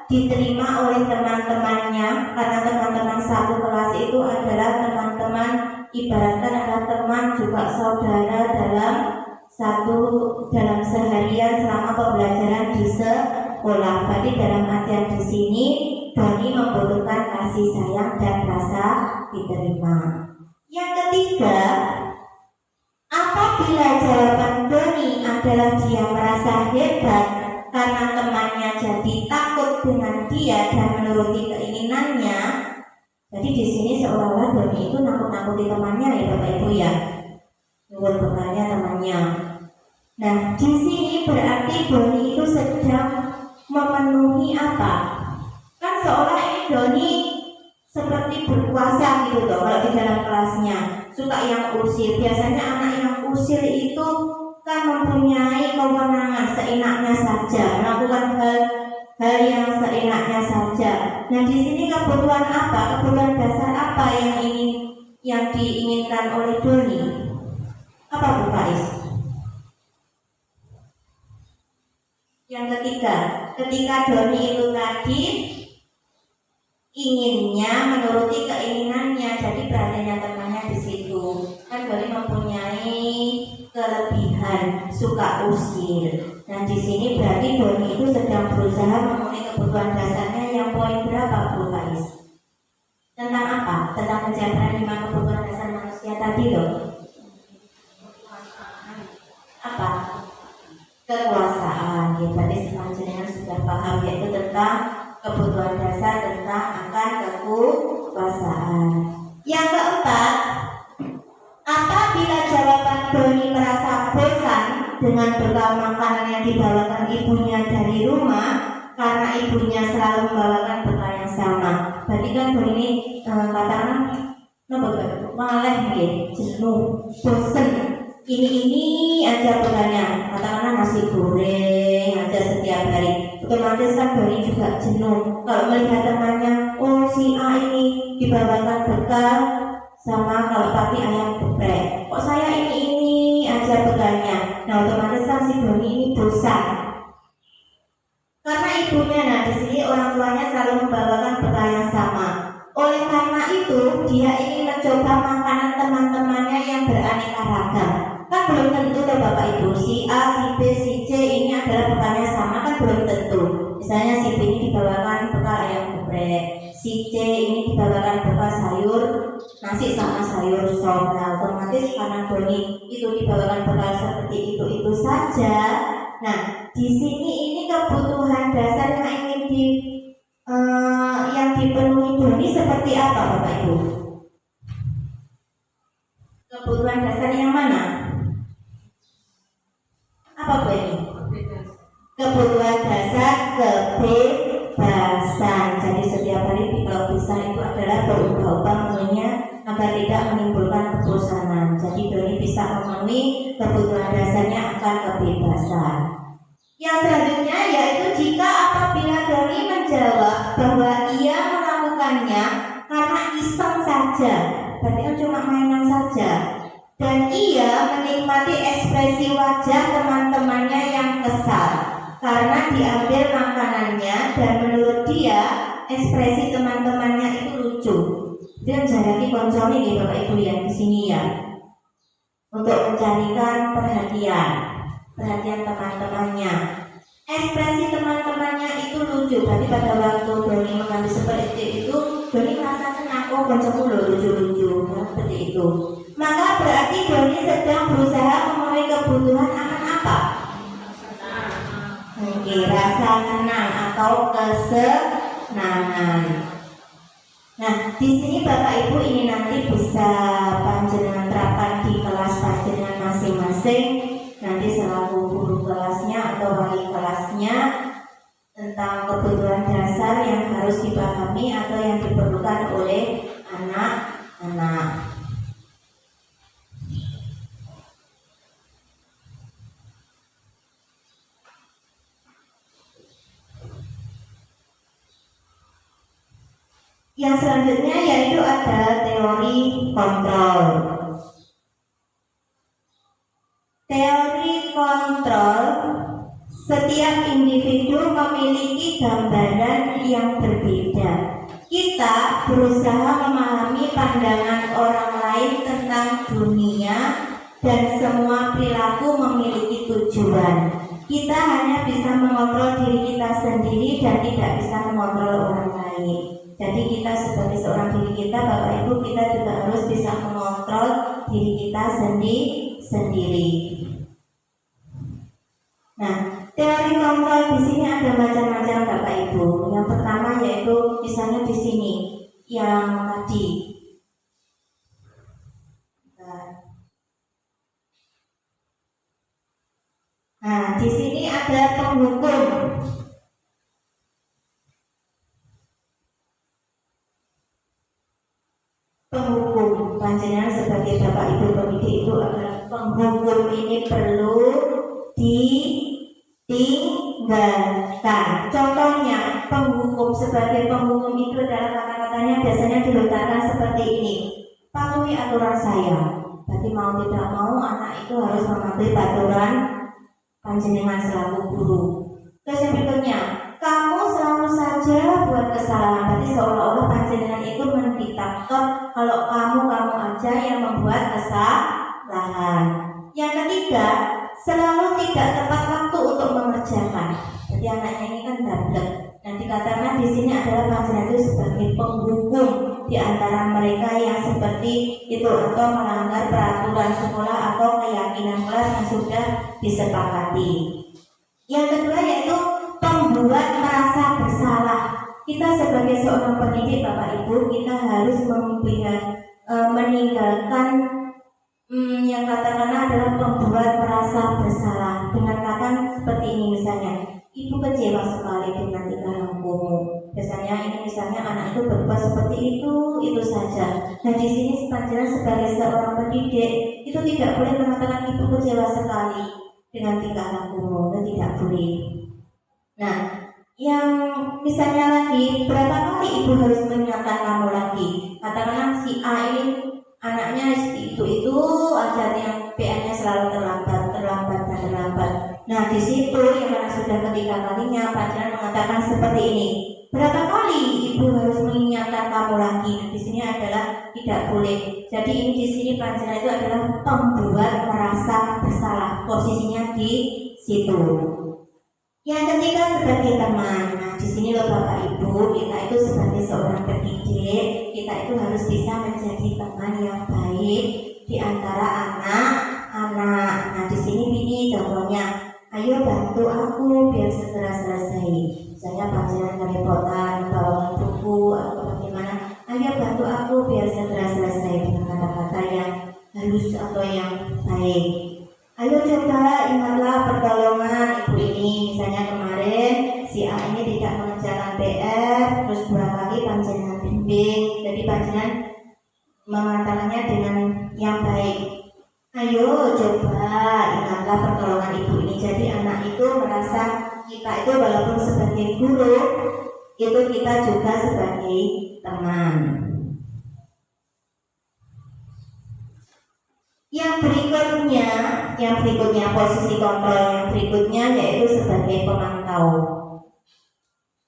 diterima oleh teman-temannya, karena teman-teman satu kelas itu adalah teman-teman, ibaratkan adalah teman juga saudara dalam seharian selama pembelajaran di sekolah. Berarti dalam artian di sini Doni membutuhkan kasih sayang dan rasa diterima. Yang ketiga, apabila jawaban Doni adalah dia merasa hebat karena temannya jadi takut dengan dia dan menuruti keinginannya, jadi di sini seolah-olah Doni itu nakut-nakuti temannya ya Bapak Ibu ya, menurut bekalnya temannya. Nah di sini berarti Doni itu sedang memenuhi apa? Kan seolah ini Doni seperti berkuasa gitu loh kalau di dalam kelasnya, suka yang usil. Biasanya anak yang usil itu kan mempunyai kewenangan seenaknya saja, melakukan hal yang seenaknya saja. Nah di sini kebutuhan apa? Kebutuhan dasar apa yang diinginkan oleh Doni? Apa Bu Faiz? Yang ketiga, ketika Doni itu tadi inginnya menuruti keinginannya, jadi perhatiannya temannya di situ. Kan Doni mempunyai kelebihan suka usil. Nah di sini berarti Doni itu sedang berusaha memenuhi kebutuhan dasarnya yang poin berapa Bu Faiz? Tentang apa? Tentang menjaga 5 kebutuhan dasar manusia tadi loh. Apa? Kekuasaan. Ya, berarti selanjutnya sudah paham, yaitu tentang kebutuhan dasar tentang akan kekuasaan. Yang keempat, apabila jawaban Doni merasa bosan dengan bekal makanan yang dibawakan ibunya dari rumah, karena ibunya selalu membawakan bekal yang sama. Berarti kan Doni ini katakan malah jenuh, bosan. Ini aja bekalnya, katakanlah nasi goreng aja setiap hari. Otomatis kan Doni juga jenuh kalau melihat temannya, oh si A ini dibawakan bekal sama kalau pakai ayam geprek, kok saya ini aja bekalnya. Nah otomatis kan si Doni ini bosan karena ibunya, nah di sini orang tuanya selalu membawakan bekal yang sama. Oleh karena itu dia ingin mencoba makanan teman-temannya yang beraneka ragam. Kan belum tentu loh Bapak Ibu, si A, si B, si C ini adalah bekalnya sama, kan belum tentu. Misalnya si B ini dibawakan bekal ayam geprek, si C ini dibawakan bekal sayur nasi sama sayur sop. Nah otomatis karena Doni itu dibawakan bekal seperti itu saja. Nah di sini ini kebutuhan dasar yang dipenuhi Doni seperti apa Bapak Ibu? Kebutuhan dasar yang mana? Apa Bu ini? Kebutuhan dasar kebebasan. Jadi setiap hari kalau bisa itu adalah berubah-ubah menunya agar tidak menimbulkan kebosanan. Jadi Doni bisa memenuhi kebutuhan dasarnya akan kebebasan. Yang selanjutnya yaitu jika apabila Doni menjawab bahwa ia melakukannya karena iseng saja, berarti kan cuma mainan saja, dan ia menikmati ekspresi wajah teman-temannya yang kesal karena diambil makanannya, dan menurut dia ekspresi teman-temannya itu lucu. Dia jarang konconi nih Bapak Ibu ya di sini ya, untuk mencarikan perhatian teman-temannya. Ekspresi teman-temannya itu lucu, berarti pada waktu Doni mengambil seperti itu, Doni merasa senang, oh koncoku lucu-lucu, seperti itu. Maka berarti Doni sedang berusaha memenuhi kebutuhan akan apa? Rasa senang atau kesenangan. Nah, di sini Bapak Ibu ini nanti bisa panjenengan terapkan di kelas panjenengan masing-masing. Nanti selaku guru kelasnya atau wali kelasnya tentang kebutuhan dasar yang harus dipahami atau yang diperlukan oleh anak-anak. Yang selanjutnya yaitu ada teori kontrol. Teori kontrol, setiap individu memiliki gambaran yang berbeda. Kita berusaha memahami pandangan orang lain tentang dunia dan semua perilaku memiliki tujuan. Kita hanya bisa mengontrol diri kita sendiri dan tidak bisa mengontrol orang lain. Jadi kita sebagai seorang diri kita, Bapak Ibu, kita juga harus bisa mengontrol diri kita sendiri. Nah, teori kontrol di sini ada macam-macam, Bapak Ibu. Yang pertama yaitu misalnya di sini yang tadi. Nah, di sini ada penghukum. Penghukum, panjenengan sebagai Bapak Ibu pendidik itu adalah penghukum, ini perlu ditinggalkan. Contohnya, penghukum sebagai penghukum itu adalah kata-katanya biasanya dilontarkan seperti ini: patuhi aturan saya. Berarti mau tidak mau anak itu harus mematuhi aturan panjenengan selaku guru. Terus yang berikutnya, kamu selalu saja buat kesalahan. Berarti seolah-olah panjenengan itu mendiktator kalau kamu aja yang membuat kesalahan. Yang ketiga, selalu tidak tepat waktu untuk mengerjakan. Jadi anaknya ini kan dablek. Nah, dikatakan di sini adalah panjenengan itu sebagai penghukum di antara mereka yang seperti itu atau melanggar peraturan sekolah atau keyakinan kelas yang sudah disepakati. Yang kedua yaitu pembuat merasa bersalah. Kita sebagai seorang pendidik, Bapak Ibu, kita harus meninggalkan yang katakanlah adalah pembuat merasa bersalah. Dengan kata seperti ini misalnya, ibu kecewa sekali dengan tingkah lakumu. Biasanya ini misalnya anak itu berbuat seperti itu saja. Nah, di sini panjenengan sebagai seorang pendidik itu tidak boleh mengatakan ibu kecewa sekali dengan tingkah lakumu, itu tidak boleh. Nah, yang misalnya lagi, berapa kali ibu harus mengingatkan kamu lagi? Katakanlah si A ini anaknya itu aja yang PR-nya selalu terlambat. Nah, di situ yang mana sudah ketiga kalinya panjenengan mengatakan seperti ini. Berapa kali ibu harus mengingatkan kamu lagi? Nah, di sini adalah tidak boleh. Jadi ini di sini panjenengan itu adalah pembuat merasa bersalah. Posisinya di situ. Yang ketiga sebagai teman. Nah, di sini loh Bapak Ibu, kita itu sebagai seorang pendidik, kita itu harus bisa menjadi teman yang baik di antara anak-anak. Nah, di sini ini contohnya, ayo bantu aku biar segera selesai. Misalnya panjenengan kerepotan bawa buku atau bagaimana, ayo bantu aku biar segera selesai, dengan kata-kata yang halus atau yang baik. Ayo coba ingatlah pertolongan ibu ini. Misalnya kemarin si A ini tidak mengerjakan PR, terus 2 kali panjenengan bimbing. Jadi panjenengan mengatakannya dengan yang baik. Ayo coba ingatlah pertolongan ibu ini. Jadi anak itu merasa kita itu walaupun sebagai guru, itu kita juga sebagai teman. Yang berikutnya posisi kontrol yang berikutnya yaitu sebagai pemantau.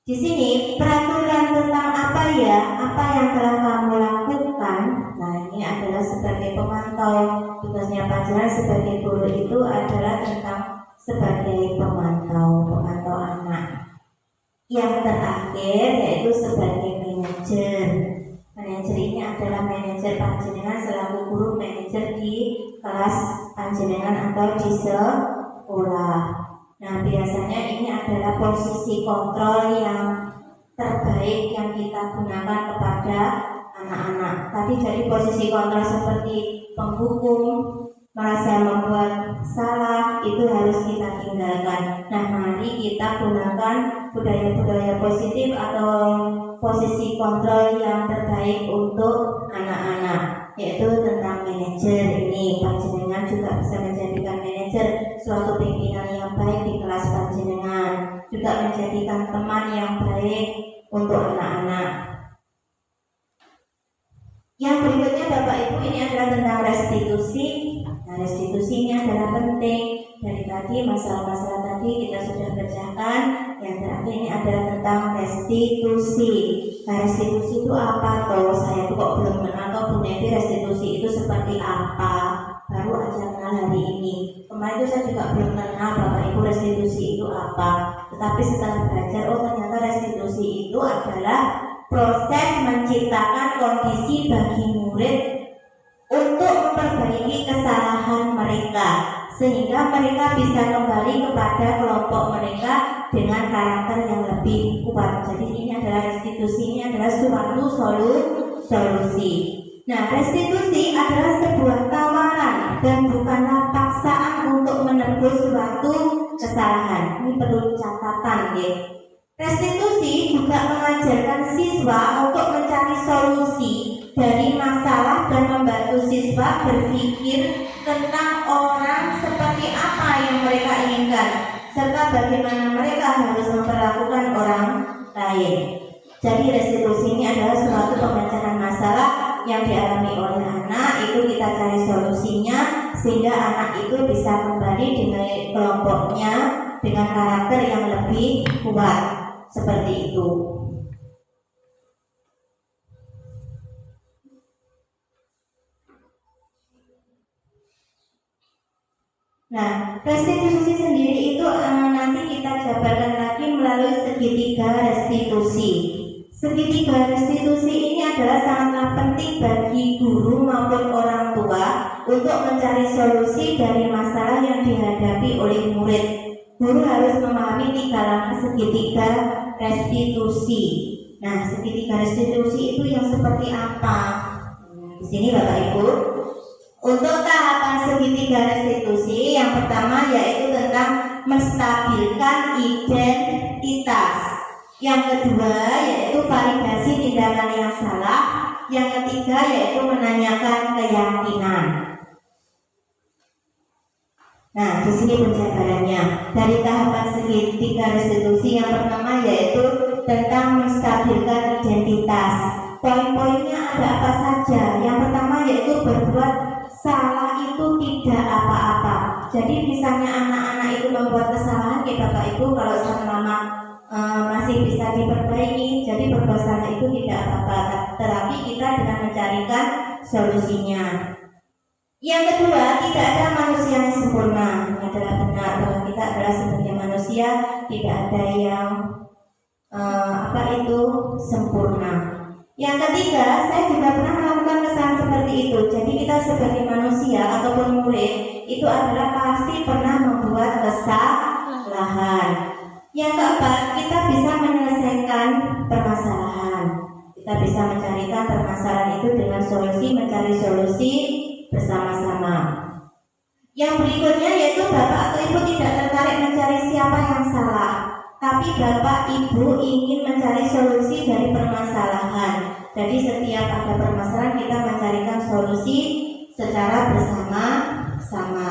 Di sini peraturan tentang apa yang telah kamu lakukan. Nah, ini adalah sebagai pemantau. Tugasnya panjenengan sebagai guru itu adalah tentang sebagai pemantau anak. Yang terakhir yaitu sebagai manajer. Manajer ini adalah manajer panjenengan selaku guru, manajer di kelas panjenengan atau di sekolah. Nah, biasanya ini adalah posisi kontrol yang terbaik yang kita gunakan kepada anak-anak. Tadi dari posisi kontrol seperti penghukum, merasa membuat salah itu harus kita tinggalkan. Nah, mari kita gunakan budaya-budaya positif atau posisi kontrol yang terbaik untuk anak-anak, yaitu tentang manajer. Ini panjenengan juga bisa menjadikan manajer suatu pimpinan yang baik di kelas panjenengan, juga menjadikan teman yang baik untuk anak-anak. Yang berikutnya Bapak Ibu, ini adalah tentang restitusi. Nah, restitusi ini adalah penting. Dari tadi masalah-masalah tadi kita sudah pecahkan. Yang terakhir ini adalah tentang restitusi. Nah, restitusi itu apa toh? Saya tuh kok belum kenal toh Bu Nevi, restitusi itu seperti apa? Baru aja kenal hari ini. Kemarin itu saya juga belum kenal Bapak Ibu restitusi itu apa. Tetapi setelah belajar, oh ternyata restitusi itu adalah proses menciptakan kondisi bagi murid untuk memperbaiki kesalahan mereka sehingga mereka bisa kembali kepada kelompok mereka dengan karakter yang lebih kuat. Jadi ini adalah restitusi, ini adalah suatu solusi. Nah, restitusi adalah sebuah tawaran dan bukanlah paksaan untuk menebus suatu kesalahan. Ini perlu catatan ya. Restitusi juga mengajarkan siswa untuk mencari solusi dari masalah dan membantu siswa berpikir tentang orang seperti apa yang mereka inginkan serta bagaimana mereka harus memperlakukan orang lain. Jadi restitusi ini adalah suatu pemecahan masalah yang dialami oleh anak, itu kita cari solusinya sehingga anak itu bisa kembali dengan kelompoknya dengan karakter yang lebih kuat. Seperti itu. Nah, restitusi sendiri itu nanti kita jabarkan lagi melalui segitiga restitusi. Segitiga restitusi ini adalah sangatlah penting bagi guru maupun orang tua untuk mencari solusi dari masalah yang dihadapi oleh murid. Guru harus memahami 3 langkah segitiga restitusi. Nah, segitiga restitusi itu yang seperti apa? Di sini Bapak Ibu, untuk tahapan segitiga restitusi yang pertama yaitu tentang menstabilkan identitas. Yang kedua yaitu validasi tindakan yang salah. Yang ketiga yaitu menanyakan keyakinan. Nah, di sini penjabarannya. Dari tahapan segitiga restitusi yang pertama yaitu tentang menstabilkan identitas. Poin-poinnya ada apa saja? Yang pertama yaitu berbuat salah itu tidak apa-apa. Jadi misalnya anak-anak itu membuat kesalahan ya Bapak Ibu, kalau selama masih bisa diperbaiki, jadi berbuat salah itu tidak apa-apa. Tetapi kita dengan mencarikan solusinya. Yang kedua, tidak ada manusia yang sempurna. Ini adalah benar bahwa kita adalah sebagai manusia tidak ada yang sempurna. Yang ketiga, saya juga pernah melakukan kesalahan seperti itu. Jadi kita sebagai manusia ataupun murid itu adalah pasti pernah membuat kesalahan. Yang keempat, kita bisa menyelesaikan permasalahan. Kita bisa mencarikan permasalahan itu dengan mencari solusi bersama-sama. Yang berikutnya yaitu Bapak atau Ibu tidak tertarik mencari siapa yang salah, tapi Bapak Ibu ingin mencari solusi dari permasalahan. Jadi setiap ada permasalahan kita mencarikan solusi secara bersama-sama.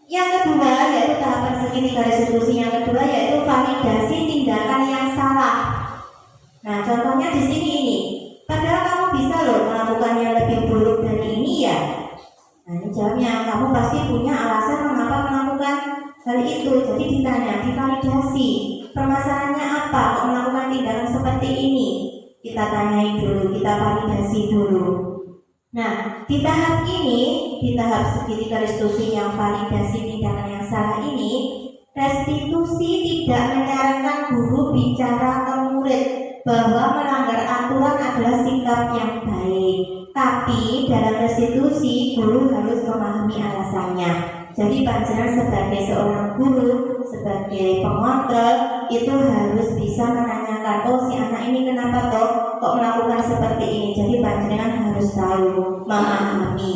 Yang kedua yaitu tahapan segitiga restitusi yang kedua yaitu validasi tindakan yang salah. Nah, contohnya di sini ini. Padahal kamu bisa loh melakukan yang lebih buruk dari ini ya. Nah, ini jawabnya, kamu pasti punya alasan mengapa melakukan hal itu. Jadi ditanya, divalidasi. Permasalahannya apa kok melakukan tindakan seperti ini? Kita tanyai dulu, kita validasi dulu. Nah, di tahap ini, di tahap segitiga restitusi yang validasi tindakan yang salah ini, restitusi tidak menyarankan guru bicara ke murid bahwa melanggar aturan adalah sikap yang baik. Tapi dalam restitusi guru harus memahami alasannya. Jadi panjenengan sebagai seorang guru, sebagai pengontrol itu harus bisa menanyakan, oh si anak ini kenapa kok melakukan seperti ini. Jadi panjenengan harus tahu, memahami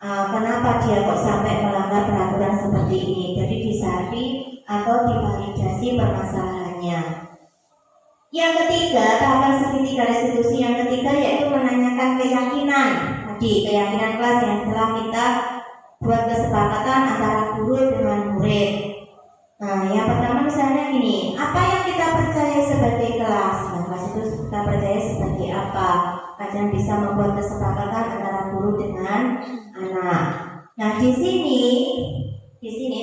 kenapa dia kok sampai melanggar peraturan seperti ini. Jadi disaring atau divalidasi permasalahannya. Yang ketiga, tahapan segitiga restitusi yang ketiga yaitu menanyakan keyakinan. Tadi keyakinan kelas yang telah kita buat kesepakatan antara guru dengan murid. Nah, yang pertama misalnya gini, apa yang kita percaya sebagai kelas? Nah, kelas itu kita percaya sebagai apa? Kalian bisa membuat kesepakatan antara guru dengan anak. Nah, di sini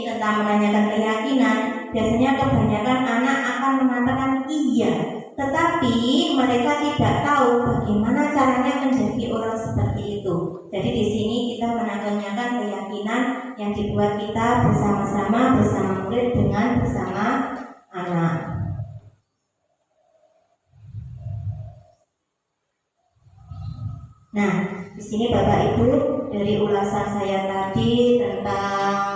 tentang menanyakan keyakinan, biasanya kebanyakan anak akan mengatakan iya, tetapi mereka tidak tahu bagaimana caranya menjadi orang seperti itu. Jadi di sini kita menanyakan keyakinan yang dibuat kita bersama-sama bersama murid dengan bersama anak. Nah, di sini Bapak Ibu dari ulasan saya tadi tentang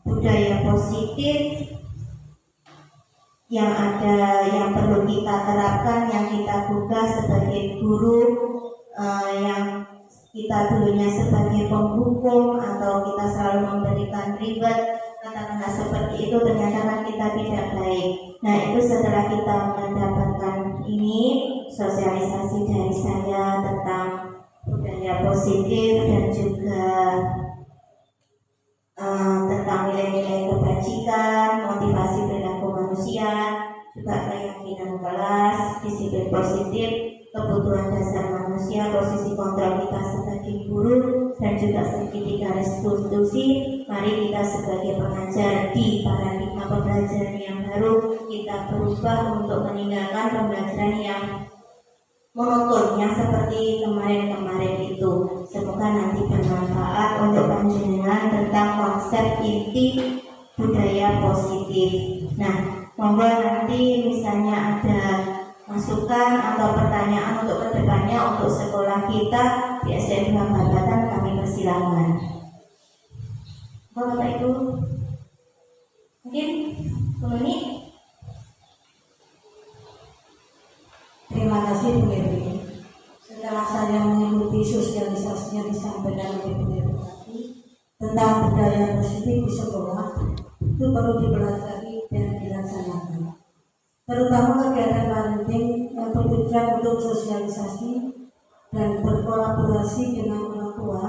budaya positif yang perlu kita terapkan, yang kita gugah sebagai guru, yang kita dulunya sebagai penghukum atau kita selalu memberikan ribet, katakanlah seperti itu, ternyata kita tidak baik. Nah, itu setelah kita mendapatkan ini sosialisasi dari saya tentang budaya positif dan juga tentang nilai-nilai kebajikan, motivasi perilaku manusia, juga keyakinan kelas, disiplin positif, kebutuhan dasar manusia, posisi kontrol kita sebagai guru, dan juga segitiga restitusi. Mari kita sebagai pengajar di paradigma pembelajaran yang baru, kita berubah untuk meninggalkan pembelajaran yang monoton yang seperti kemarin-kemarin itu. Semoga nanti bermanfaat untuk panjenengan tentang konsep inti budaya positif. Nah, monggo nanti misalnya ada masukan atau pertanyaan untuk kedepannya untuk sekolah kita di SDN Bambatan, kami persilakan. Bapak Ibu, mungkin ini. Terima kasih Bu Dewi. Setelah saya mengikuti sosialisasinya disampaikan oleh Bu Dewi tadi tentang budaya positif di sekolah, itu perlu dipelajari dan dilaksanakan. Terutama kegiatan parenting yang bertujuan untuk sosialisasi dan berkolaborasi dengan orang tua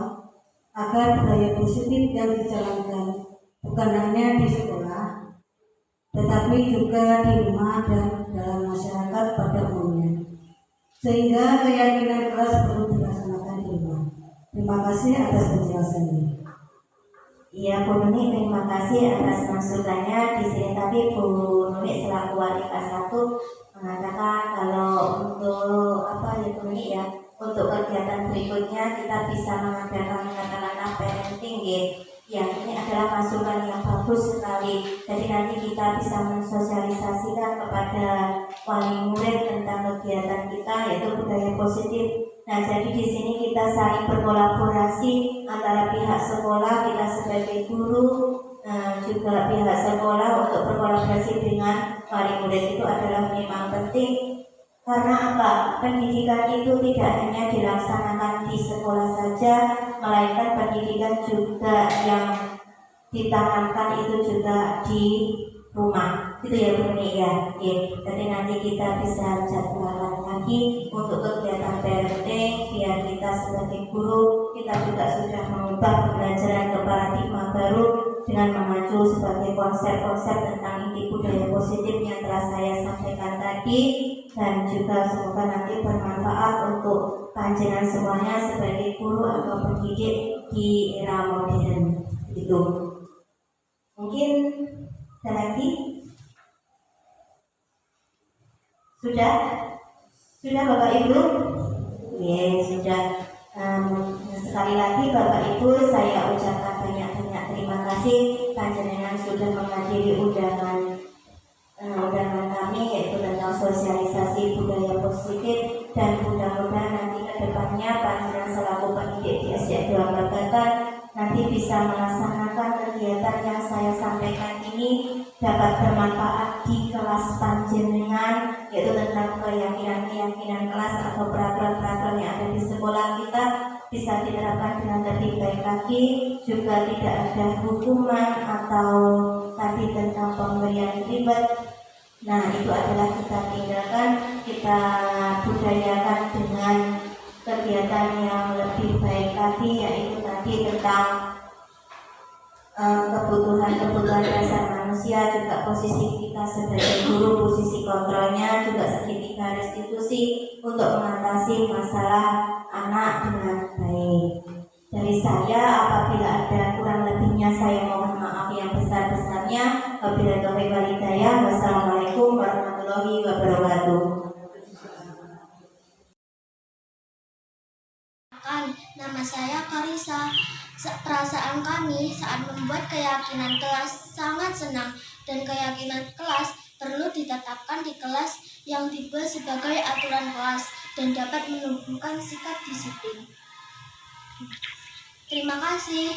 agar budaya positif yang dijalankan bukan hanya di sekolah, tetapi juga di rumah dan dalam masyarakat pada umumnya, sehingga keyakinan kelas perlu dilaksanakan di rumah. Terima kasih atas penjelasannya. Iya, Bu Nuni, terima kasih atas masukannya. Di sini tadi Bu Nuni selaku wali kelas 1 mengatakan kalau untuk Bu Nuni ya, untuk kegiatan berikutnya kita bisa mengadakan katakanlah parenting ya. Ya, ini adalah masukan yang bagus sekali. Jadi nanti kita bisa mensosialisasikan kepada wali murid tentang kegiatan kita yaitu budaya positif. Nah, jadi di sini kita saling berkolaborasi antara pihak sekolah, kita sebagai guru, juga pihak sekolah untuk berkolaborasi dengan wali murid itu adalah memang penting. Karena apa? Pendidikan itu tidak hanya dilaksanakan di sekolah saja, melainkan pendidikan juga yang ditanamkan itu juga di rumah. Itu ya Bu Nuni ya. Jadi nanti kita bisa jadwalkan lagi untuk kegiatan parenting biar kita sebagai guru kita juga sudah mengubah pembelajaran ke paradigma baru dengan mengacu sebagai konsep-konsep tentang inti budaya positif yang telah saya sampaikan tadi, dan juga semoga nanti bermanfaat untuk panjenengan semuanya sebagai guru atau pendidik di era modern. Itu mungkin ada lagi? Sudah Bapak Ibu? Sudah. Sekali lagi Bapak Ibu, saya ucapkan banyak-banyak terima kasih panjenengan sudah menghadiri undangan kami yaitu tentang sosialisasi budaya positif, dan mudah-mudahan nanti kedepannya panjenengan selaku pendidik di SDN Bambatan nanti bisa melaksanakan kegiatan yang saya sampaikan ini dapat bermanfaat di kelas panjenengan, yaitu tentang keyakinan kelas atau peraturan-peraturan yang ada di sekolah kita, bisa diterapkan dengan lebih baik lagi, juga tidak ada hukuman atau tadi tentang pemberian ribet. Nah, itu adalah kita tinggalkan, kita budayakan dengan kegiatan yang lebih baik lagi, yaitu tadi tentang kebutuhan dasar manusia, juga posisi kita sebagai guru, posisi kontrolnya juga segitiga restitusi untuk mengatasi masalah anak dengan baik. Dari saya, apabila ada kurang lebihnya saya mohon maaf yang besar-besarnya. Wabillahi taufiq wal hidayah. Wassalamualaikum warahmatullahi wabarakatuh. Nama saya Karisa. Perasaan kami saat membuat keyakinan kelas sangat senang, dan keyakinan kelas perlu ditetapkan di kelas yang dibuat sebagai aturan kelas dan dapat menumbuhkan sikap disiplin. Terima kasih.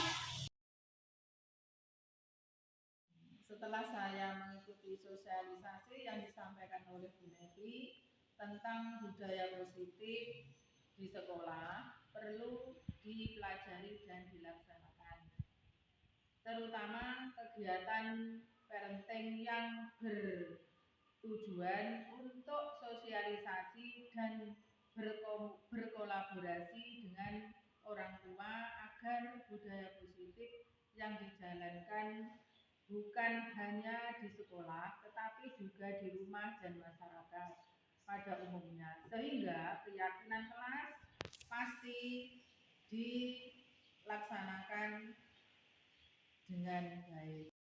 Setelah saya mengikuti sosialisasi yang disampaikan oleh Bu Nevi tentang budaya positif di sekolah perlu dipelajari dan dilaksanakan, terutama kegiatan parenting yang bertujuan untuk sosialisasi dan berkolaborasi dengan orang tua agar budaya positif yang dijalankan bukan hanya di sekolah, tetapi juga di rumah dan masyarakat pada umumnya, sehingga keyakinan kelas pasti dilaksanakan dengan baik.